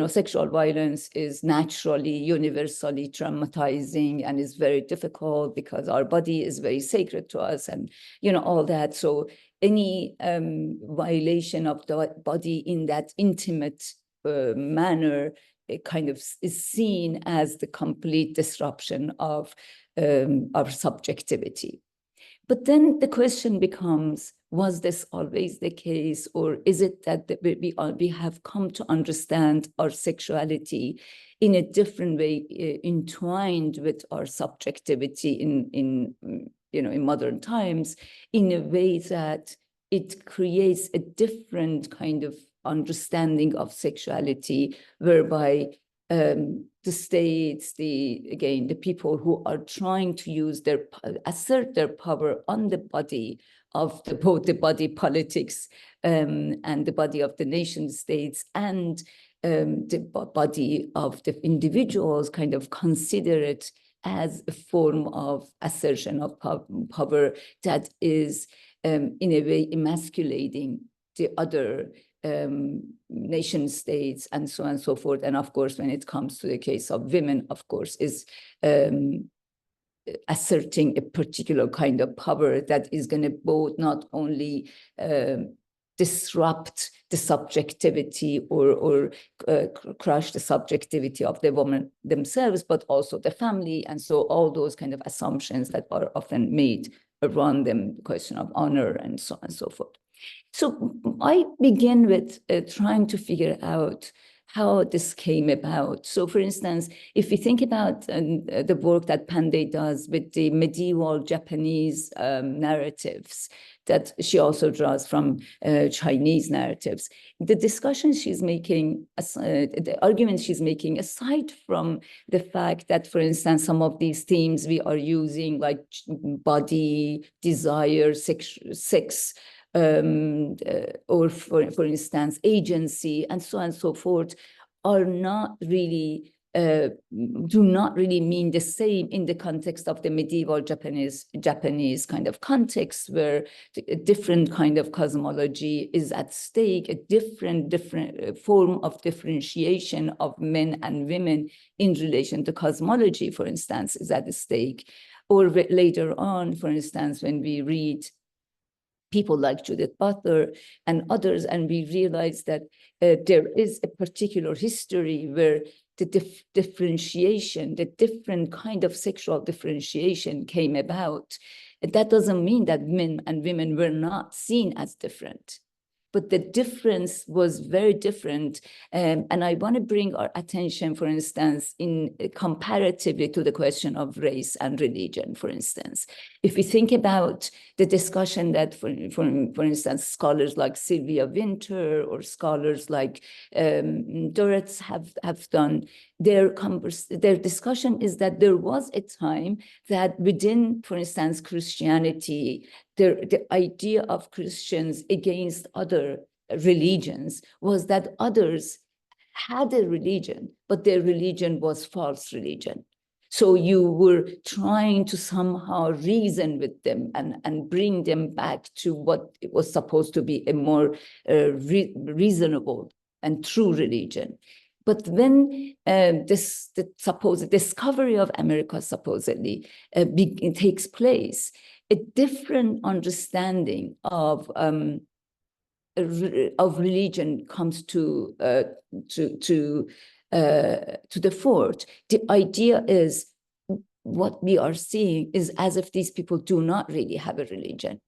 sexual violence is naturally, universally traumatizing and is very difficult because our body is very sacred to us, and, all that. So any violation of the body in that intimate manner, it kind of is seen as the complete disruption of our subjectivity. But then the question becomes, was this always the case, or is it that we have come to understand our sexuality in a different way, entwined with our subjectivity in modern times, in a way that it creates a different kind of understanding of sexuality, whereby the states, the people who are trying to assert their power on the body of both the body politics and the body of the nation states and the body of the individuals kind of consider it as a form of assertion of power that is in a way emasculating the other nation states and so on and so forth. And of course, when it comes to the case of women, of course, is asserting a particular kind of power that is going to both not only disrupt the subjectivity or crush the subjectivity of the women themselves, but also the family. And so all those kind of assumptions that are often made around them, the question of honor and so on and so forth. So I begin with trying to figure out how this came about. So for instance, if we think about the work that Pandey does with the medieval Japanese narratives that she also draws from Chinese narratives, the discussion she's making, the argument she's making, aside from the fact that, for instance, some of these themes we are using, like body, desire, sex, or for instance, agency, and so on and so forth, are not really, do not really mean the same in the context of the medieval Japanese kind of context, where a different kind of cosmology is at stake, a different form of differentiation of men and women in relation to cosmology, for instance, is at stake. Or later on, for instance, when we read people like Judith Butler and others, and we realize that there is a particular history where the differentiation, the different kind of sexual differentiation came about. That doesn't mean that men and women were not seen as different, but the difference was very different. And I want to bring our attention, for instance, in comparatively to the question of race and religion, for instance. If we think about the discussion that, for instance, scholars like Sylvia Winter or scholars like Doretz have done, their discussion is that there was a time that within, for instance, Christianity, the idea of Christians against other religions was that others had a religion, but their religion was false religion. So you were trying to somehow reason with them and bring them back to what it was supposed to be a more reasonable and true religion. But when the supposed discovery of America supposedly takes place, a different understanding of religion comes to the fore. The idea is what we are seeing is as if these people do not really have a religion.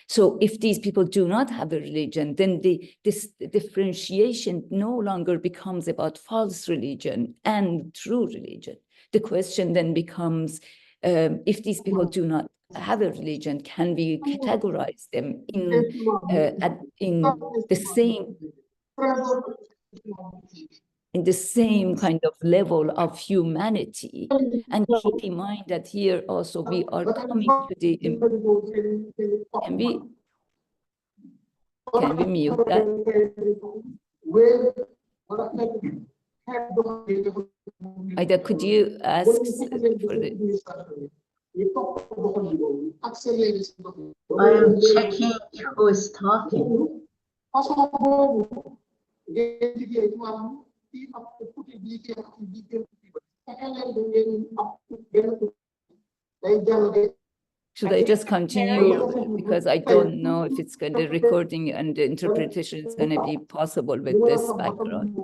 So if these people do not have a religion, then this differentiation no longer becomes about false religion and true religion. The question then becomes, if these people do not have a religion, can we categorize them in the same kind of level of humanity? And keep in mind that here also we are coming to the, can we mute that? Ida, could you ask for the... I am checking who is talking. Should I just continue? Because I don't know if it's going to, the recording and the interpretation is going to be possible with this background.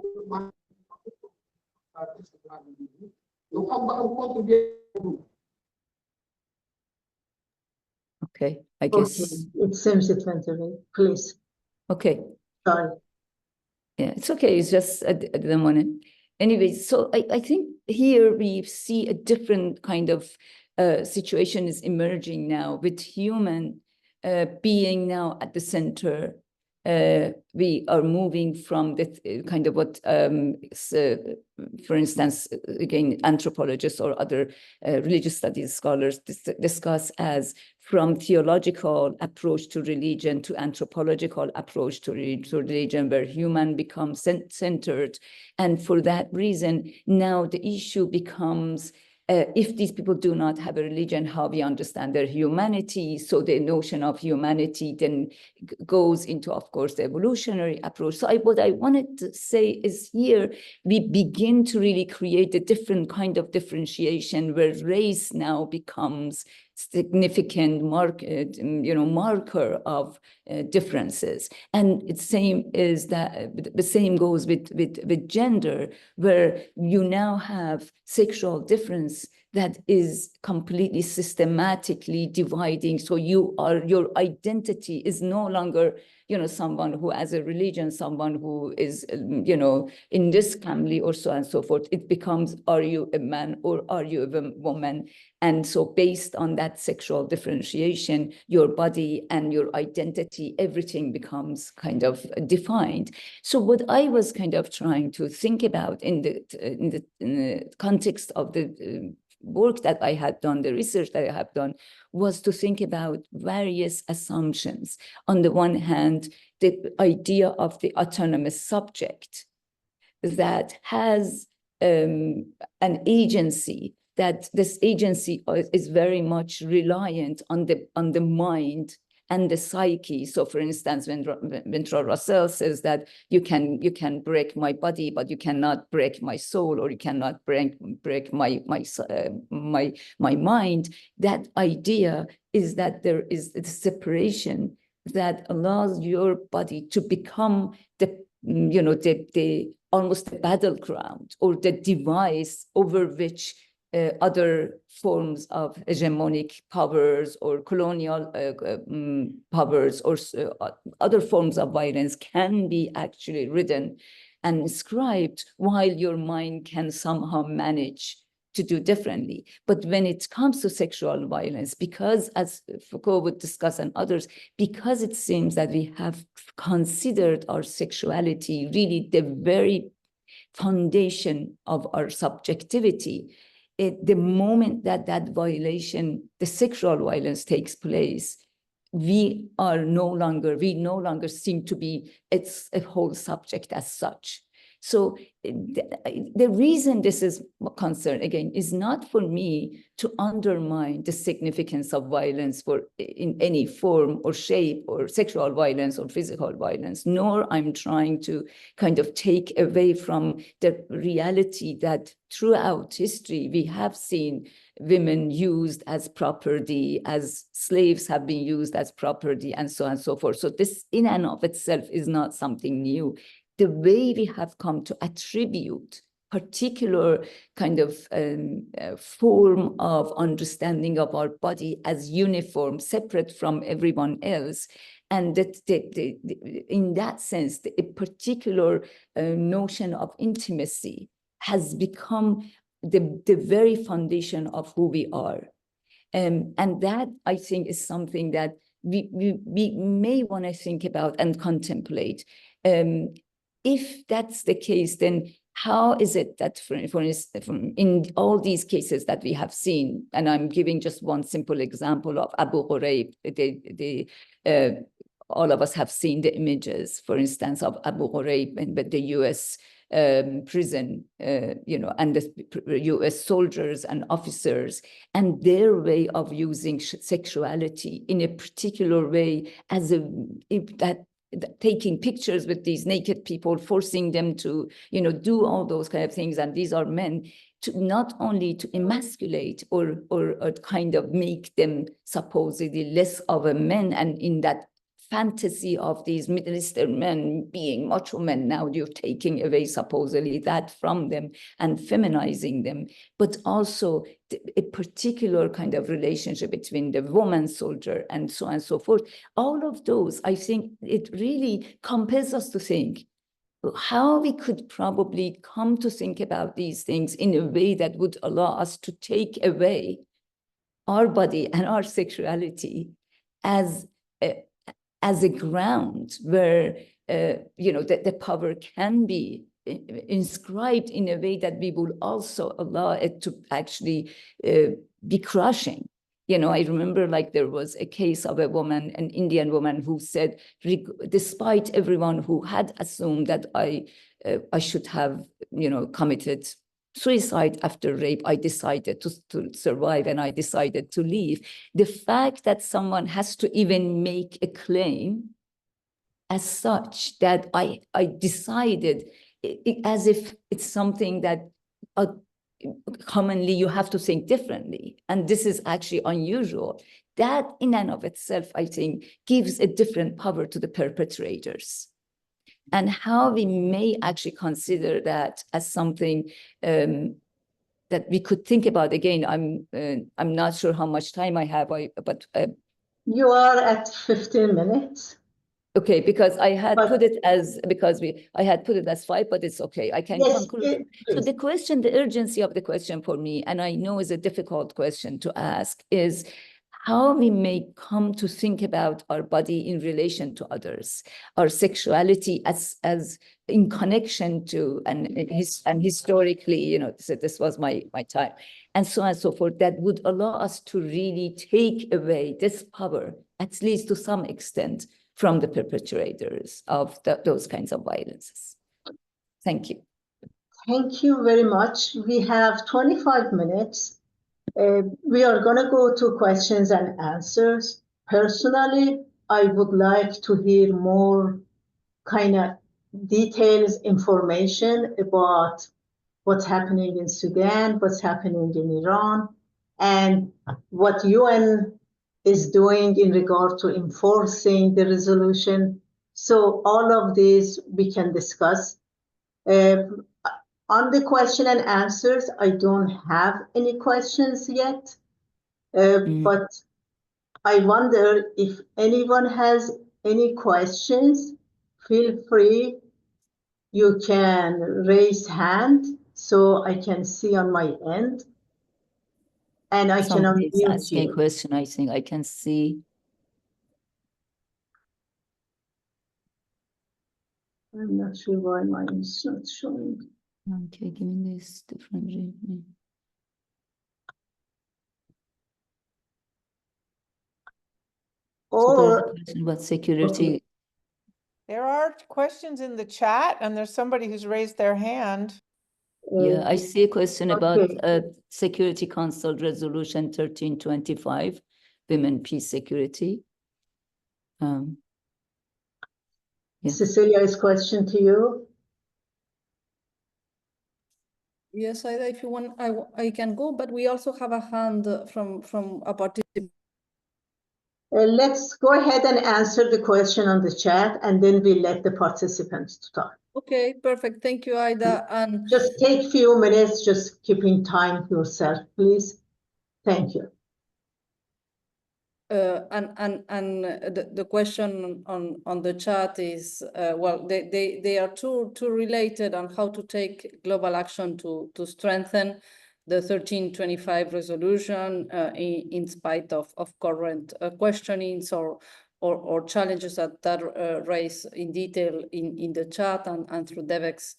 Okay, I guess. Okay. It seems it went away. Please. Okay. Sorry. Yeah, it's okay. It's just I didn't want to. Anyway, so I think here we see a different kind of situation is emerging now with human being now at the center we are moving from the kind of what, for instance, again, anthropologists or other religious studies scholars discuss as from theological approach to religion to anthropological approach to religion, where human becomes centered. And for that reason, now the issue becomes, if these people do not have a religion, how we understand their humanity. So the notion of humanity then goes into, of course, the evolutionary approach. So what I wanted to say is here, we begin to really create a different kind of differentiation where race now becomes significant marker of differences. And the same goes with gender, where you now have sexual difference that is completely systematically dividing. So your identity is no longer, someone who has a religion, someone who is, in this family or so on and so forth. It becomes, are you a man or are you a woman? And so based on that sexual differentiation, your body and your identity, everything becomes kind of defined. So what I was kind of trying to think about in the context of the work that I had done, the research that I have done, was to think about various assumptions. On the one hand, the idea of the autonomous subject that has an agency, that this agency is very much reliant on the mind and the psyche. So for instance, when Russell says that you can break my body, but you cannot break my soul, or you cannot break my mind, that idea is that there is a separation that allows your body to become the almost the battleground or the device over which other forms of hegemonic powers or colonial powers or other forms of violence can be actually ridden and inscribed, while your mind can somehow manage to do differently. But when it comes to sexual violence, because as Foucault would discuss and others, because it seems that we have considered our sexuality really the very foundation of our subjectivity, the moment that violation, the sexual violence takes place, we no longer seem to be a whole subject as such. So the reason this is a concern, again, is not for me to undermine the significance of violence in any form or shape, or sexual violence or physical violence, nor I'm trying to kind of take away from the reality that throughout history, we have seen women used as property, as slaves have been used as property, and so on and so forth. So this in and of itself is not something new. The way we have come to attribute particular kind of form of understanding of our body as uniform, separate from everyone else, and that in that sense, a particular notion of intimacy has become the very foundation of who we are. And that, I think, is something that we may want to think about and contemplate. If that's the case, then how is it that, for instance, in all these cases that we have seen, and I'm giving just one simple example of Abu Ghraib, all of us have seen the images, for instance, of Abu Ghraib and the U.S. Prison, and the U.S. soldiers and officers, and their way of using sexuality in a particular way as taking pictures with these naked people, forcing them to, do all those kind of things. And these are men, to not only to emasculate or kind of make them supposedly less of a man, and in that fantasy of these Middle Eastern men being macho men, now you're taking away supposedly that from them and feminizing them, but also a particular kind of relationship between the woman soldier and so on and so forth. All of those, I think it really compels us to think how we could probably come to think about these things in a way that would allow us to take away our body and our sexuality as as a ground where, the power can be inscribed in a way that we will also allow it to actually be crushing. I remember like there was a case of a woman, an Indian woman, who said, despite everyone who had assumed that I should have, committed suicide after rape, I decided to survive and I decided to leave. The fact that someone has to even make a claim as such that I decided, as if it's something that commonly you have to think differently, and this is actually unusual. That in and of itself, I think, gives a different power to the perpetrators. And how we may actually consider that as something that we could think about. Again, I'm not sure how much time I have, but you are at 15 minutes. Okay, because I had put it as, I had put it as 5, but it's okay. I can conclude. So the question, the urgency of the question for me, and I know is a difficult question to ask, is how we may come to think about our body in relation to others, our sexuality as in connection to, and historically, so this was my time, and so on and so forth, that would allow us to really take away this power, at least to some extent, from the perpetrators of those kinds of violences. Thank you. Thank you very much. We have 25 minutes. We are going to go to questions and answers. Personally, I would like to hear more kind of details, information about what's happening in Sudan, what's happening in Iran, and what UN is doing in regard to enforcing the resolution. So all of these we can discuss. On the question and answers, I don't have any questions yet, but I wonder if anyone has any questions, feel free. You can raise hand so I can see on my end. And I can unmute you. Asking a question, I think I can see. I'm not sure why mine is not showing. Okay, give me this different. So there's a question about security. Okay. There are questions in the chat, and there's somebody who's raised their hand. Yeah, I see a question about Security Council Resolution 1325, Women, Peace, Security. Yeah. Cecilia's question to you. Yes, Aida, if you want, I can go, but we also have a hand from a participant. Let's go ahead and answer the question on the chat, and then we let the participants talk. Okay, perfect. Thank you, Aida. And just take a few minutes, just keeping time yourself, please. Thank you. The question on the chat is, well, they are two related on how to take global action to strengthen the 1325 resolution in spite of current questionings or challenges that raise in detail in the chat and through DEVEX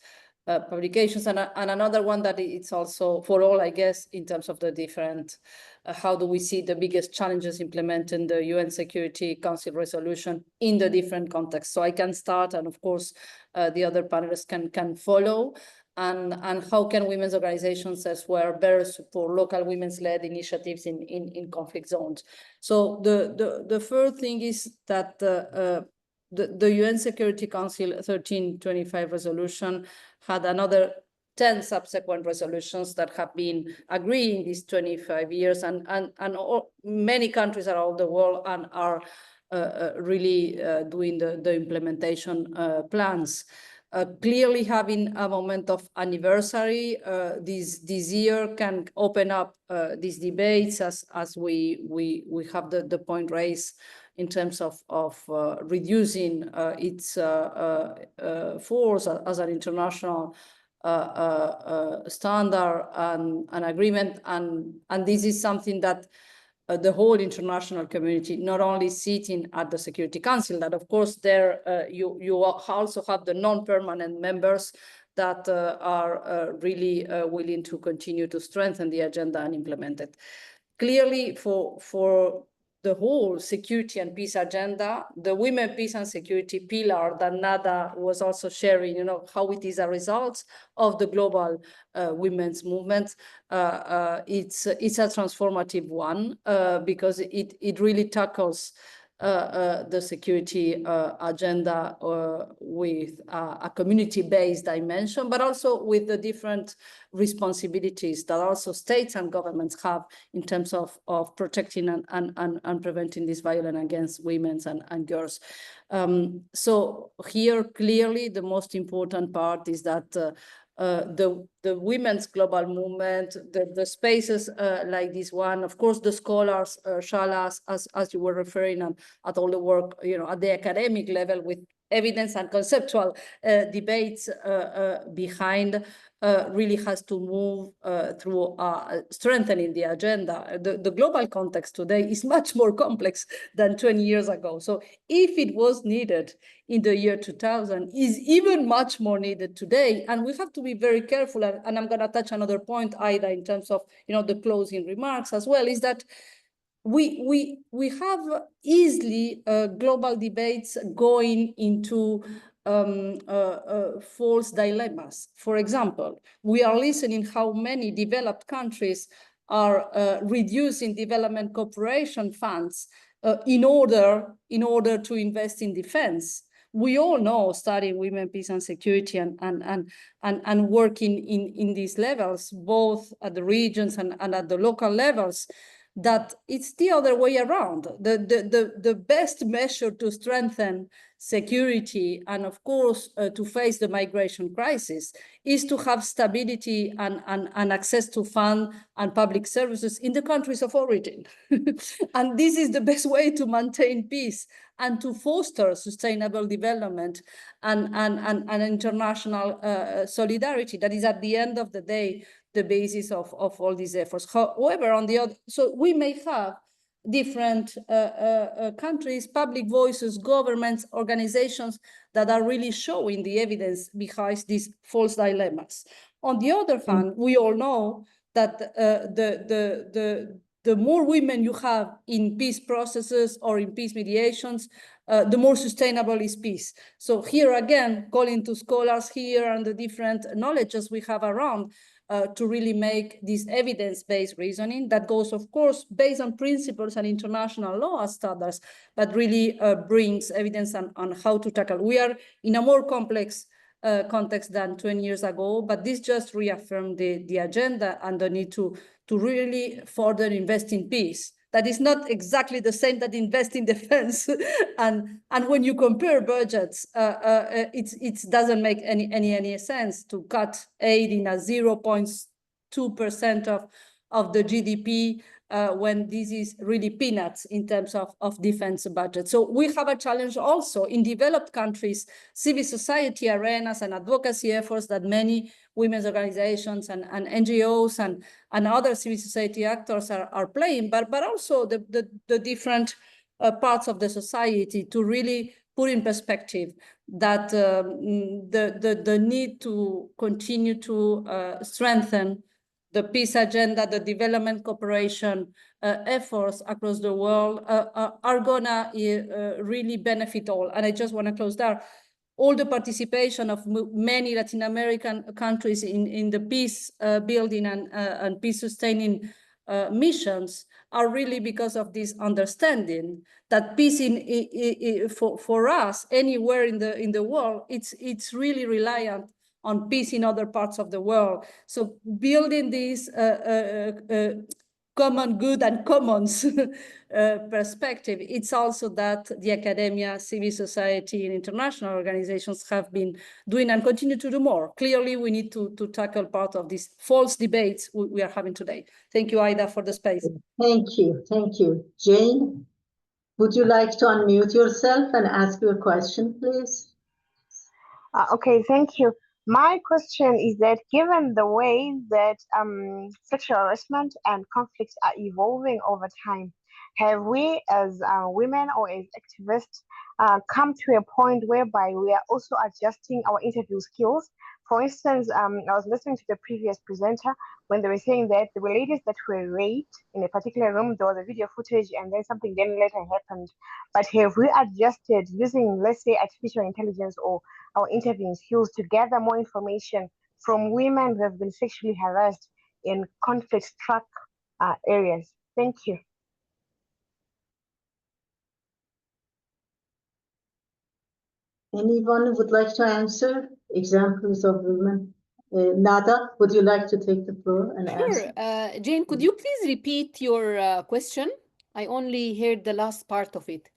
publications, and another one that it's also for all, I guess, in terms of the different, how do we see the biggest challenges implementing the UN Security Council resolution in the different contexts. So I can start, and of course, the other panelists can follow. And how can women's organizations as well better support local women's-led initiatives in conflict zones? So the first thing is that the UN Security Council 1325 resolution had another 10 subsequent resolutions that have been agreed in these 25 years, and many countries around the world and are really doing the implementation plans. Clearly, having a moment of anniversary this year can open up these debates as we have the point raised in terms of reducing its force as an international standard and agreement, and this is something that the whole international community, not only sitting at the Security Council, that of course there you also have the non-permanent members that are really willing to continue to strengthen the agenda and implement it. Clearly, for the whole security and peace agenda, the women, peace and security pillar that Nada was also sharing, how it is a result of the global women's movement. It's a transformative one because it really tackles the security agenda with a community-based dimension, but also with the different responsibilities that also states and governments have in terms of protecting and preventing this violence against women and girls. So here, clearly, the most important part is that the women's global movement, the spaces like this one, of course, the scholars, Shalas, as you were referring at all the work, at the academic level with evidence and conceptual debates behind, really has to move through strengthening the agenda. The global context today is much more complex than 20 years ago. So if it was needed in the year 2000, is even much more needed today. And we have to be very careful, and I'm going to touch another point, Ida, in terms of the closing remarks as well, is that we have easily global debates going into false dilemmas. For example, we are listening how many developed countries are reducing development cooperation funds in order to invest in defense. We all know, studying women, peace and security and working in these levels, both at the regions and at the local levels, that it's the other way around. The best measure to strengthen security and, of course, to face the migration crisis is to have stability and access to fund and public services in the countries of origin. And this is the best way to maintain peace and to foster sustainable development and international solidarity. That is, at the end of the day, the basis of all these efforts. However, on the other, so we may have different countries, public voices, governments, organizations that are really showing the evidence behind these false dilemmas. On the other hand, we all know that the more women you have in peace processes or in peace mediations, the more sustainable is peace. So here again, calling to scholars here and the different knowledges we have around, to really make this evidence-based reasoning that goes, of course, based on principles and international law standards, but really brings evidence on how to tackle. We are in a more complex context than 20 years ago, but this just reaffirmed the agenda and the need to really further invest in peace. That is not exactly the same that invest in defense. and when you compare budgets, it doesn't make any sense to cut aid in a 0.2% of the GDP when this is really peanuts in terms of defense budget. So we have a challenge also in developed countries, civil society arenas and advocacy efforts that many women's organizations and NGOs and other civil society actors are playing, but also the different parts of the society to really put in perspective that the need to continue to strengthen the peace agenda, the development cooperation efforts across the world are gonna really benefit all. And I just want to close there. All the participation of many Latin American countries in the peace building and peace sustaining missions are really because of this understanding that peace for us anywhere in the world, it's really reliant on peace in other parts of the world. So building this common good and commons perspective, it's also that the academia, civil society, and international organizations have been doing and continue to do more. Clearly, we need to tackle part of these false debates we are having today. Thank you, Ida, for the space. Thank you. Thank you. Jane, would you like to unmute yourself and ask your question, please? Okay, thank you. My question is that given the way that sexual harassment and conflicts are evolving over time, have we as women or as activists come to a point whereby we are also adjusting our interview skills? For instance, I was listening to the previous presenter when they were saying that there were ladies that were raped in a particular room, there was a video footage, and then something then later happened. But have we adjusted using, let's say, artificial intelligence or our interviewing skills to gather more information from women who have been sexually harassed in conflict-struck areas? Thank you. Anyone would like to answer? Examples of women? Nada, would you like to take the floor and answer? Sure. Jane, could you please repeat your question? I only heard the last part of it.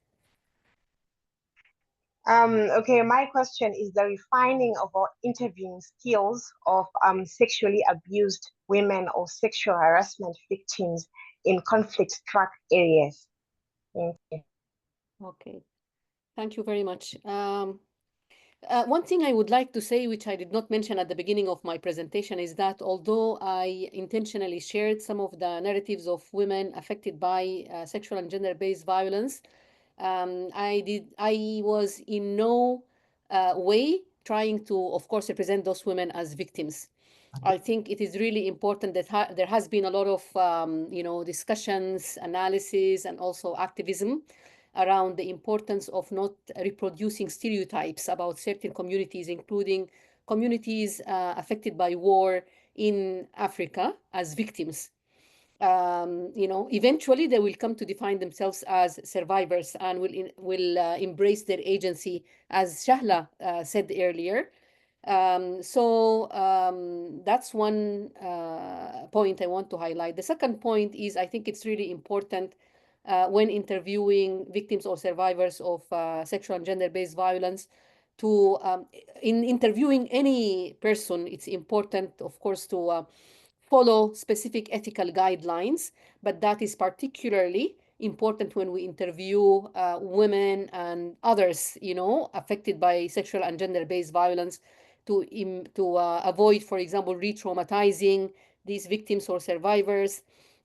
Okay, my question is the refining of our interviewing skills of sexually abused women or sexual harassment victims in conflict-struck areas. Thank you. Okay, thank you very much. One thing I would like to say, which I did not mention at the beginning of my presentation, is that although I intentionally shared some of the narratives of women affected by sexual and gender-based violence, I was in no way trying to, of course, represent those women as victims. I think it is really important that there has been a lot of, discussions, analysis, and also activism around the importance of not reproducing stereotypes about certain communities, including communities affected by war in Africa as victims. Eventually they will come to define themselves as survivors and will embrace their agency, as Shahla said earlier. That's one point I want to highlight. The second point is I think it's really important when interviewing victims or survivors of sexual and gender-based violence to, in interviewing any person, it's important, of course, to follow specific ethical guidelines, but that is particularly important when we interview women and others, affected by sexual and gender-based violence to avoid, for example, re-traumatizing these victims or survivors,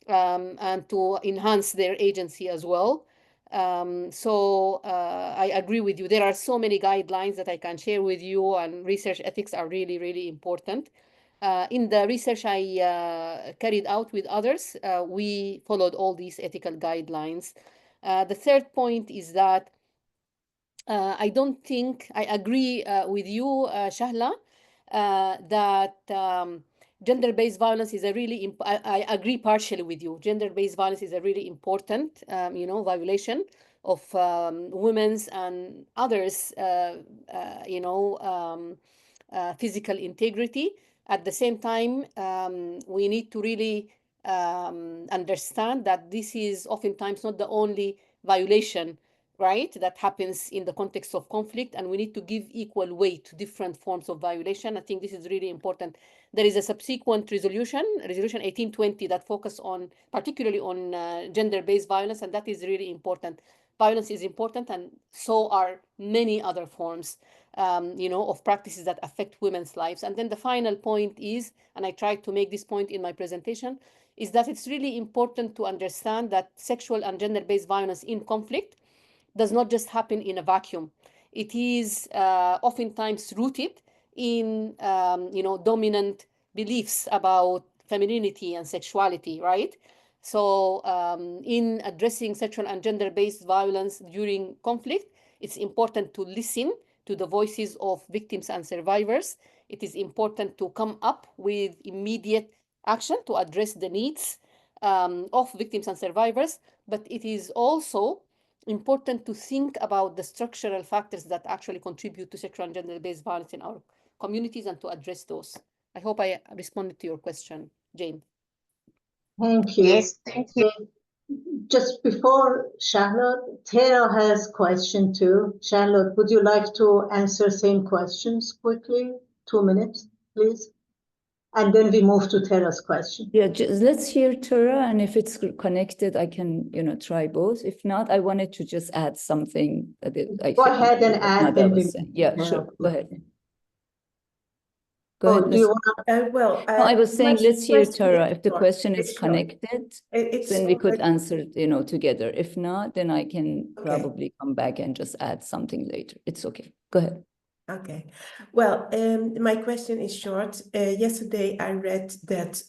and to enhance their agency as well. I agree with you. There are so many guidelines that I can share with you, and research ethics are really, really important. In the research I carried out with others, we followed all these ethical guidelines. The third point is that I don't think I agree with you, Shahla, that gender-based violence is a really, I agree partially with you. Gender-based violence is a really important, violation of women's and others, physical integrity. At the same time, we need to really understand that this is oftentimes not the only violation, right, that happens in the context of conflict, and we need to give equal weight to different forms of violation. I think this is really important. There is a subsequent resolution 1820, that focus on particularly on gender-based violence, and that is really important. Violence is important, and so are many other forms, of practices that affect women's lives. And then the final point is, and I tried to make this point in my presentation, is that it's really important to understand that sexual and gender-based violence in conflict does not just happen in a vacuum. It is oftentimes rooted in, dominant beliefs about femininity and sexuality, right? So in addressing sexual and gender-based violence during conflict, it's important to listen to the voices of victims and survivors. It is important to come up with immediate action to address the needs of victims and survivors, but it is also important to think about the structural factors that actually contribute to sexual and gender-based violence in our communities and to address those. I hope I responded to your question, Jane. Thank you. Yes, thank you. Just before Charlotte, Tara has a question too. Charlotte, would you like to answer same questions quickly? 2 minutes, please. And then we move to Tara's question. Yeah, let's hear Tara, and if it's connected, I can, try both. If not, I wanted to just add something that Go ahead and add. Yeah, sure. Go ahead. Go ahead. Do you want to? Well, No, I was saying, let's hear Tara. If the short. question is It's short. connected, It's then we could already- answer, together. If not, then I can Okay. probably come back and just add something later. It's okay. Go ahead. Okay. Well, my question is short. Yesterday, I read that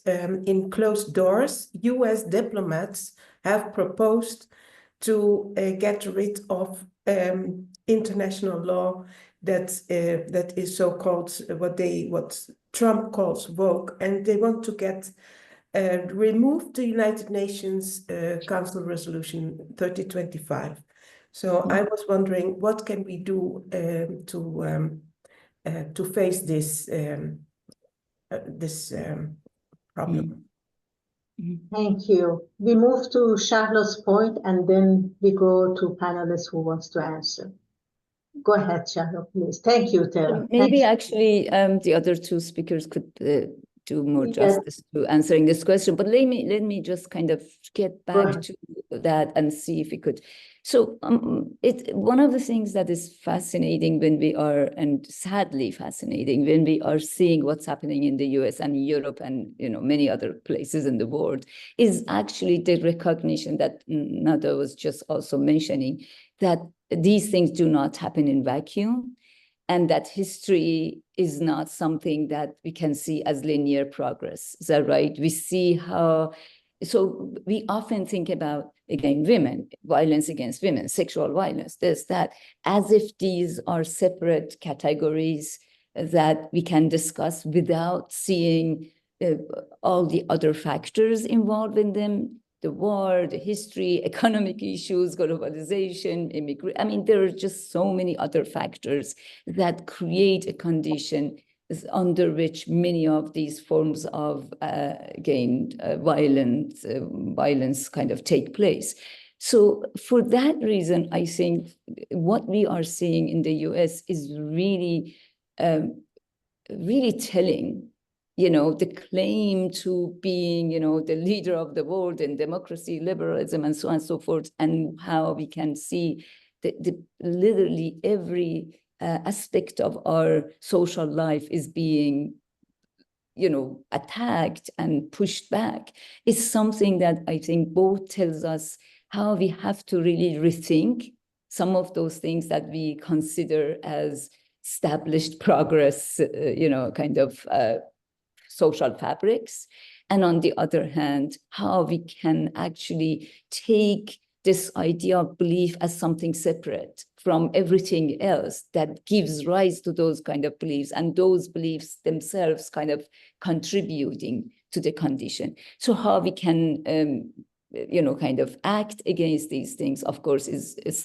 in closed doors, US diplomats have proposed to get rid of international law that is so-called what Trump calls woke, and they want to remove the United Nations Council Resolution 3025. So I was wondering, what can we do to face this problem? Thank you. We move to Charlotte's point, and then we go to panelists who wants to answer. Go ahead, Charlotte, please. Thank you, Tara. Maybe Thank actually the other two speakers could do more Yes. justice to answering this question, but let me just kind of get back ahead. to that and see if we could. So one of the things that is fascinating when we are, and sadly fascinating, when we are seeing what's happening in the US and Europe and many other places in the world, is actually the recognition that Nada was just also mentioning, that these things do not happen in vacuum, and that history is not something that we can see as linear progress. Is that right? We see how, so we often think about, again, women, violence against women, sexual violence, this, that, as if these are separate categories that we can discuss without seeing all the other factors involved in them. The war, the history, economic issues, globalization, immigration. I mean, there are just so many other factors that create a condition under which many of these forms of, violence kind of take place. So for that reason, I think what we are seeing in the US is really, really telling. The claim to being, the leader of the world in democracy, liberalism, and so on and so forth, and how we can see literally every aspect of our social life is being, attacked and pushed back, is something that I think both tells us how we have to really rethink some of those things that we consider as established progress, kind of social fabrics. And on the other hand, how we can actually take this idea of belief as something separate from everything else that gives rise to those kind of beliefs, and those beliefs themselves kind of contributing to the condition. So how we can kind of act against these things, of course,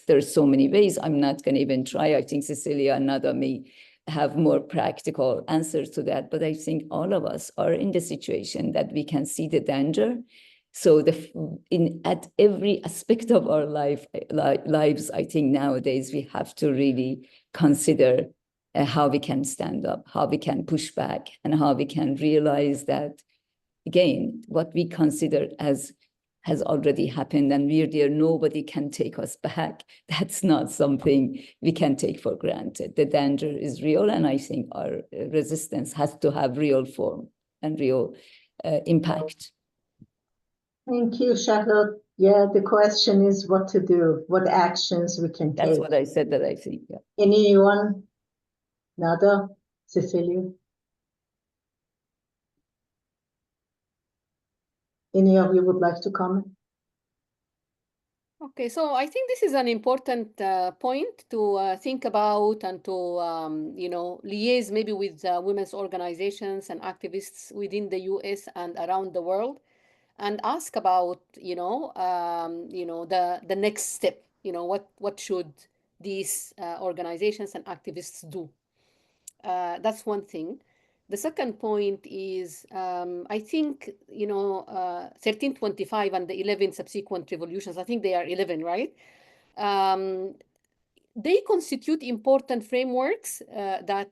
there's so many ways. I'm not going to even try. I think Cecilia and Nada may have more practical answers to that, but I think all of us are in the situation that we can see the danger. So at every aspect of our lives, I think nowadays we have to really consider how we can stand up, how we can push back, and how we can realize that, again, what we consider as has already happened and we're there, nobody can take us back. That's not something we can take for granted. The danger is real, and I think our resistance has to have real form and real impact. Thank you, Charlotte. Yeah, the question is what to do, what actions we can take. That's what I said that I think. Yeah. Anyone? Nada? Cecilia? Any of you would like to comment? Okay, so I think this is an important point to think about and to, liaise maybe with women's organizations and activists within the US and around the world, and ask about, the next step. What should these organizations and activists do? That's one thing. The second point is, I think, 1325 and the 11 subsequent revolutions, I think they are 11, right? They constitute important frameworks that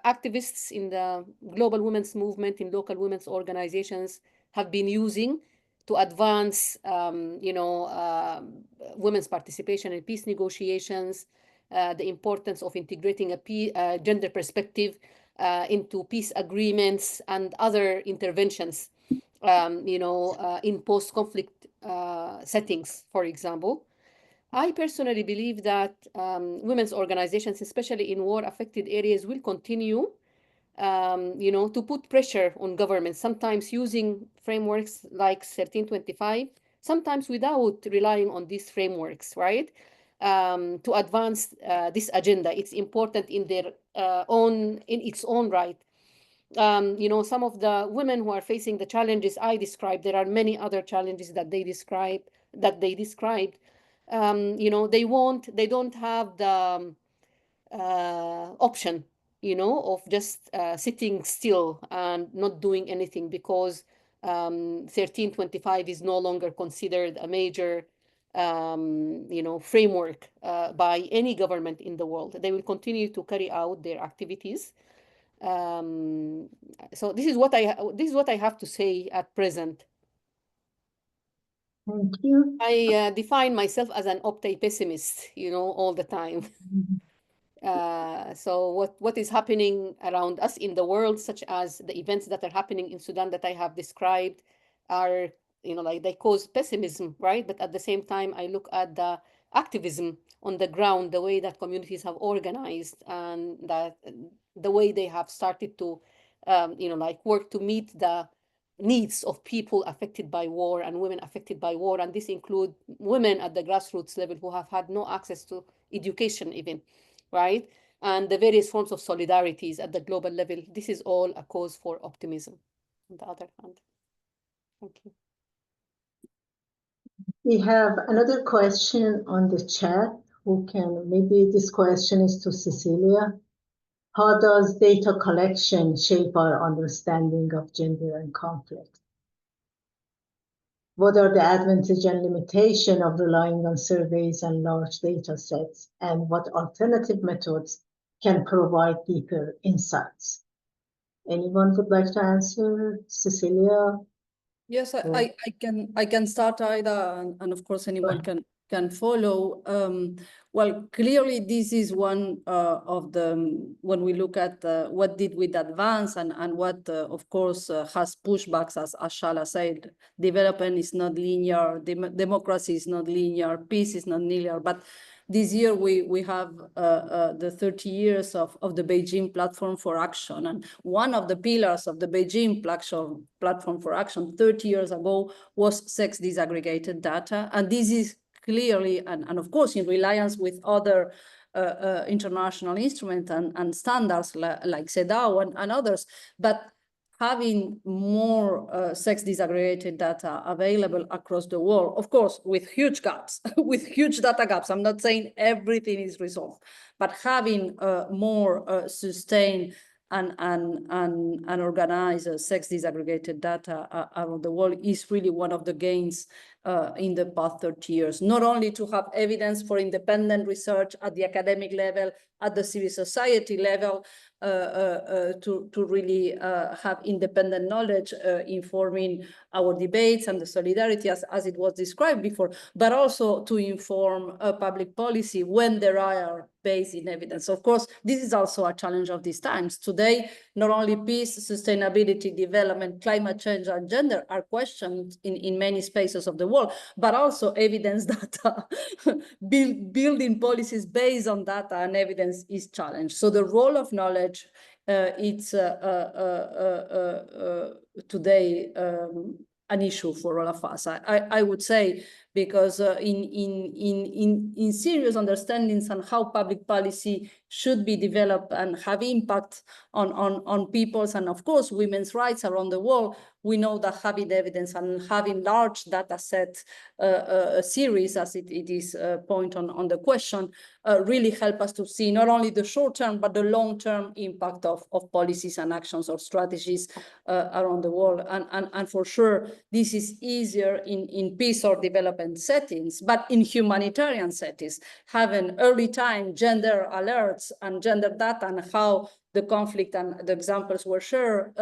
activists in the global women's movement, in local women's organizations have been using to advance, women's participation in peace negotiations, the importance of integrating a gender perspective, into peace agreements and other interventions, in post-conflict settings, for example. I personally believe that women's organizations, especially in war-affected areas, will continue, to put pressure on governments, sometimes using frameworks like 1325, sometimes without relying on these frameworks, right? To advance this agenda. It's important in its own right. Some of the women who are facing the challenges I described, there are many other challenges that they described. They don't have the option, of just sitting still and not doing anything, because 1325 is no longer considered a major framework by any government in the world. They will continue to carry out their activities. So this is what I have to say at present. Thank you. I define myself as an opti-pessimist, all the time. So what is happening around us in the world, such as the events that are happening in Sudan that I have described, are, like they cause pessimism, right? But at the same time, I look at the activism on the ground, the way that communities have organized, and that the way they have started to, work to meet the needs of people affected by war and women affected by war. And this include women at the grassroots level who have had no access to education even, right? And the various forms of solidarities at the global level. This is all a cause for optimism, on the other hand. Thank you. We have another question on the chat. Maybe this question is to Cecilia. How does data collection shape our understanding of gender and conflict? What are the advantages and limitations of relying on surveys and large data sets, and what alternative methods can provide deeper insights? Anyone would like to answer? Cecilia? Yes, I can start either, and of course anyone can follow. Well, clearly this is one of the, when we look at what did we advance and what of course has pushbacks, as Shala said. Development is not linear, democracy is not linear, peace is not linear, but this year we have the 30 years of the Beijing Platform for Action. And one of the pillars of the Beijing Platform for Action 30 years ago was sex disaggregated data. And this is clearly, and of course in reliance with other international instruments and standards like CEDAW and others, but having more sex disaggregated data available across the world, of course, with huge gaps, with huge data gaps. I'm not saying everything is resolved, but having more sustained and organized sex disaggregated data around the world is really one of the gains in the past 30 years. Not only to have evidence for independent research at the academic level, at the civil society level, to really have independent knowledge informing our debates and the solidarity as it was described before, but also to inform public policy when there are based in evidence. Of course, this is also a challenge of these times. Today, not only peace, sustainability, development, climate change, and gender are questioned in many spaces of the world, but also evidence data, building policies based on data and evidence is challenged. So the role of knowledge, it's today an issue for all of us. I would say, because in serious understandings on how public policy should be developed and have impact on people's and of course women's rights around the world, we know that having evidence and having large data sets, a series as it is point on the question, really help us to see not only the short term but the long term impact of policies and actions or strategies around the world. And for sure, this is easier in peace or development settings, but in humanitarian settings, having early time gender alerts and gender data and how the conflict and the examples were shared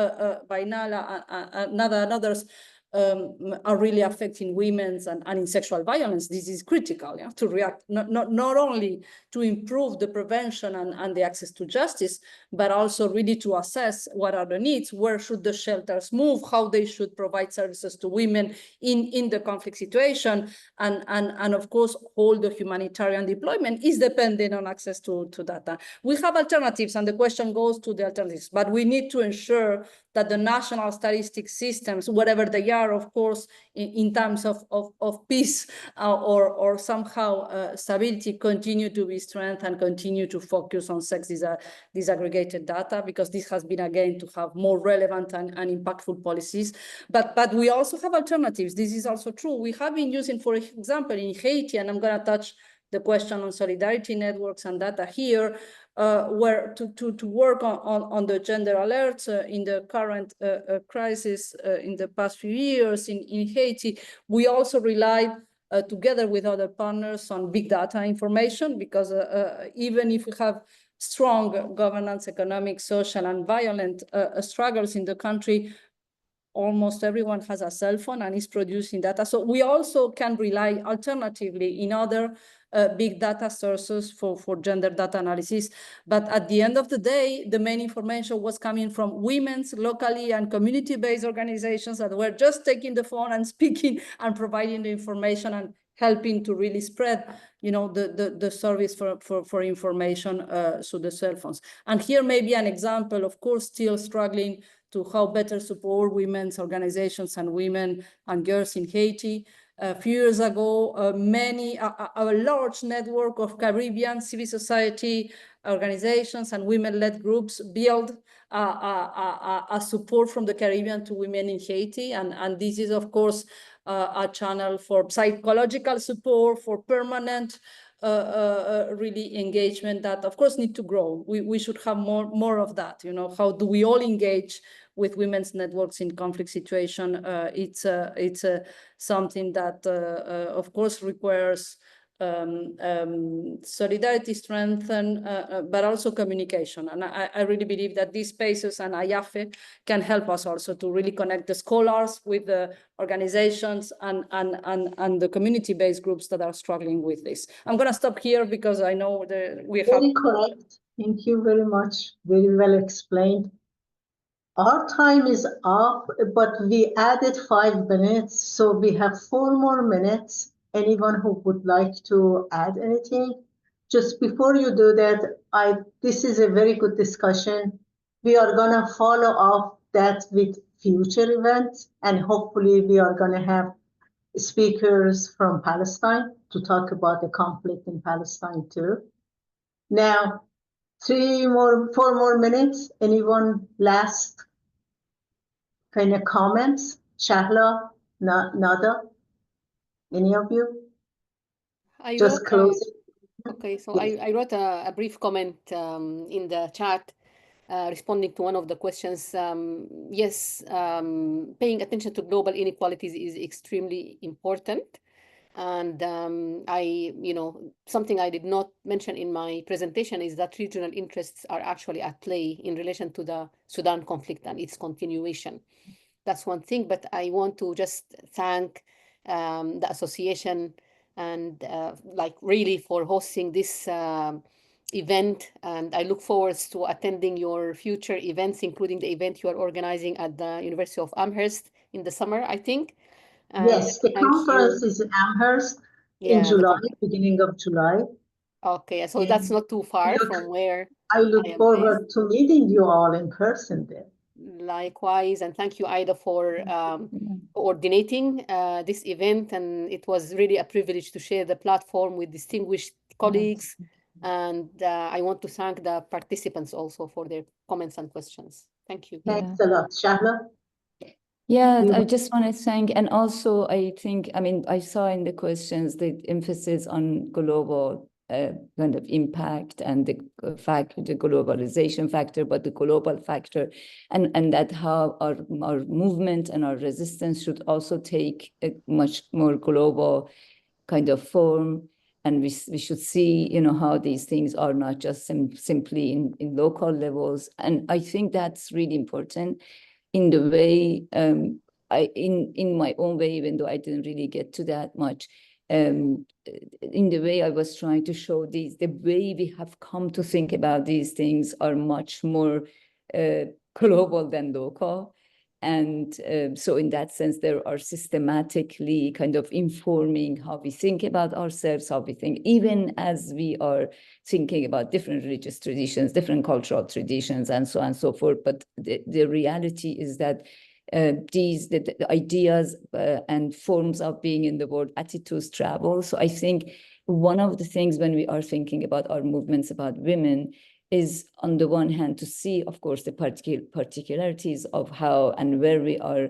by Nala and others, are really affecting women's and in sexual violence, this is critical, yeah, to react, not only to improve the prevention and the access to justice, but also really to assess what are the needs, where should the shelters move, how they should provide services to women in the conflict situation, and of course, all the humanitarian deployment is dependent on access to data. We have alternatives, and the question goes to the alternatives, but we need to ensure that the national statistics systems, whatever they are, of course, in terms of peace or somehow stability, continue to be strengthened and continue to focus on sex disaggregated data, because this has been, again, to have more relevant and impactful policies. But we also have alternatives. This is also true. We have been using, for example, in Haiti, and I'm going to touch the question on solidarity networks and data here, where to work on the gender alerts in the current crisis in the past few years in Haiti. We also relied together with other partners on big data information, because even if we have strong governance, economic, social, and violent struggles in the country, almost everyone has a cell phone and is producing data. So we also can rely alternatively in other big data sources for gender data analysis. But at the end of the day, the main information was coming from women's locally and community-based organizations that were just taking the phone and speaking and providing the information and helping to really spread, the service for information through the cell phones. And here may be an example, of course, still struggling to how better support women's organizations and women and girls in Haiti. A few years ago, a large network of Caribbean civil society organizations and women-led groups built a support from the Caribbean to women in Haiti. And this is, of course, a channel for psychological support, for permanent really engagement that, of course, need to grow. We should have more of that. How do we all engage with women's networks in conflict situation? It's something that, of course, requires solidarity, strength, but also communication. And I really believe that these spaces and IAFFE can help us also to really connect the scholars with the organizations and the community-based groups that are struggling with this. I'm going to stop here because I know that we have... Very correct. Thank you very much. Very well explained. Our time is up, but we added 5 minutes, so we have 4 more minutes. Anyone who would like to add anything? Just before you do that, this is a very good discussion. We are gonna follow up that with future events, and hopefully we are gonna have speakers from Palestine to talk about the conflict in Palestine too. Now, 4 more minutes. Anyone last kind of comments? Shahla, Nada, any of you? Just close it. Okay, so I wrote a brief comment in the chat responding to one of the questions. Yes, paying attention to global inequalities is extremely important. And something I did not mention in my presentation is that regional interests are actually at play in relation to the Sudan conflict and its continuation. That's one thing, but I want to just thank the association and really for hosting this event. And I look forward to attending your future events, including the event you are organizing at the University of Amherst in the summer, I think. Yes, the conference is in Amherst in July, beginning of July. Okay, so that's not too far from where I look forward to meeting you all in person there. Likewise, and thank you, Ida, for coordinating this event. And it was really a privilege to share the platform with distinguished colleagues. And I want to thank the participants also for their comments and questions. Thank you. Thanks a lot. Shahla? Yeah, I just want to thank, and also I think, I saw in the questions the emphasis on global kind of impact and the globalization factor, but the global factor, and that how our movement and our resistance should also take a much more global kind of form. And we should see, how these things are not just simply in local levels. And I think that's really important. In the way in my own way, even though I didn't really get to that much, in the way I was trying to show the way we have come to think about these things are much more global than local. And so in that sense, there are systematically kind of informing how we think about ourselves, how we think, even as we are thinking about different religious traditions, different cultural traditions, and so on and so forth. But the reality is that the ideas and forms of being in the world, attitudes travel. So I think one of the things when we are thinking about our movements about women is, on the one hand, to see, of course, the particularities of how and where we are,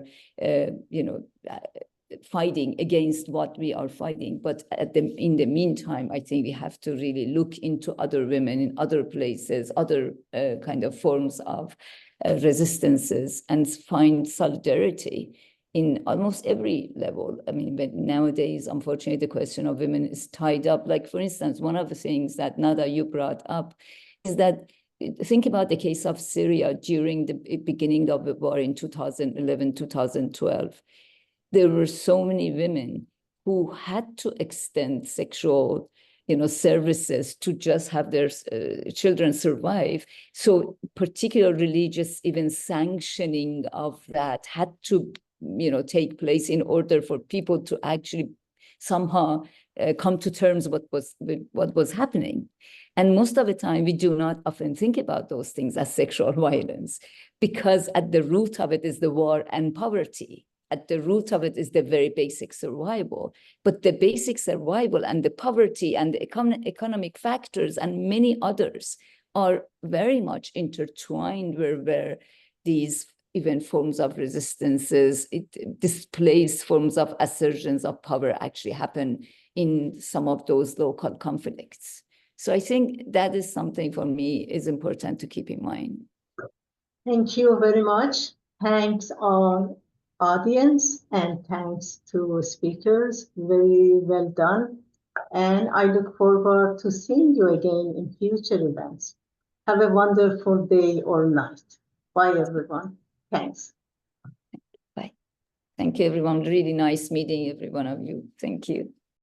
fighting against what we are fighting. But in the meantime, I think we have to really look into other women in other places, other kind of forms of resistances, and find solidarity in almost every level. I mean, but nowadays, unfortunately, the question of women is tied up. Like, for instance, one of the things that Nada, you brought up is that, think about the case of Syria during the beginning of the war in 2011, 2012. There were so many women who had to extend sexual services to just have their children survive. So particular religious even sanctioning of that had to take place in order for people to actually somehow come to terms with what was happening. And most of the time, we do not often think about those things as sexual violence, because at the root of it is the war and poverty. At the root of it is the very basic survival. But the basic survival and the poverty and the economic factors and many others are very much intertwined, where these even forms of resistances, displaced forms of assertions of power actually happen in some of those local conflicts. So I think that is something for me is important to keep in mind. Thank you very much. Thanks our audience and thanks to speakers. Very well done. And I look forward to seeing you again in future events. Have a wonderful day or night. Bye, everyone. Thanks. Bye. Thank you, everyone. Really nice meeting every one of you. Thank you.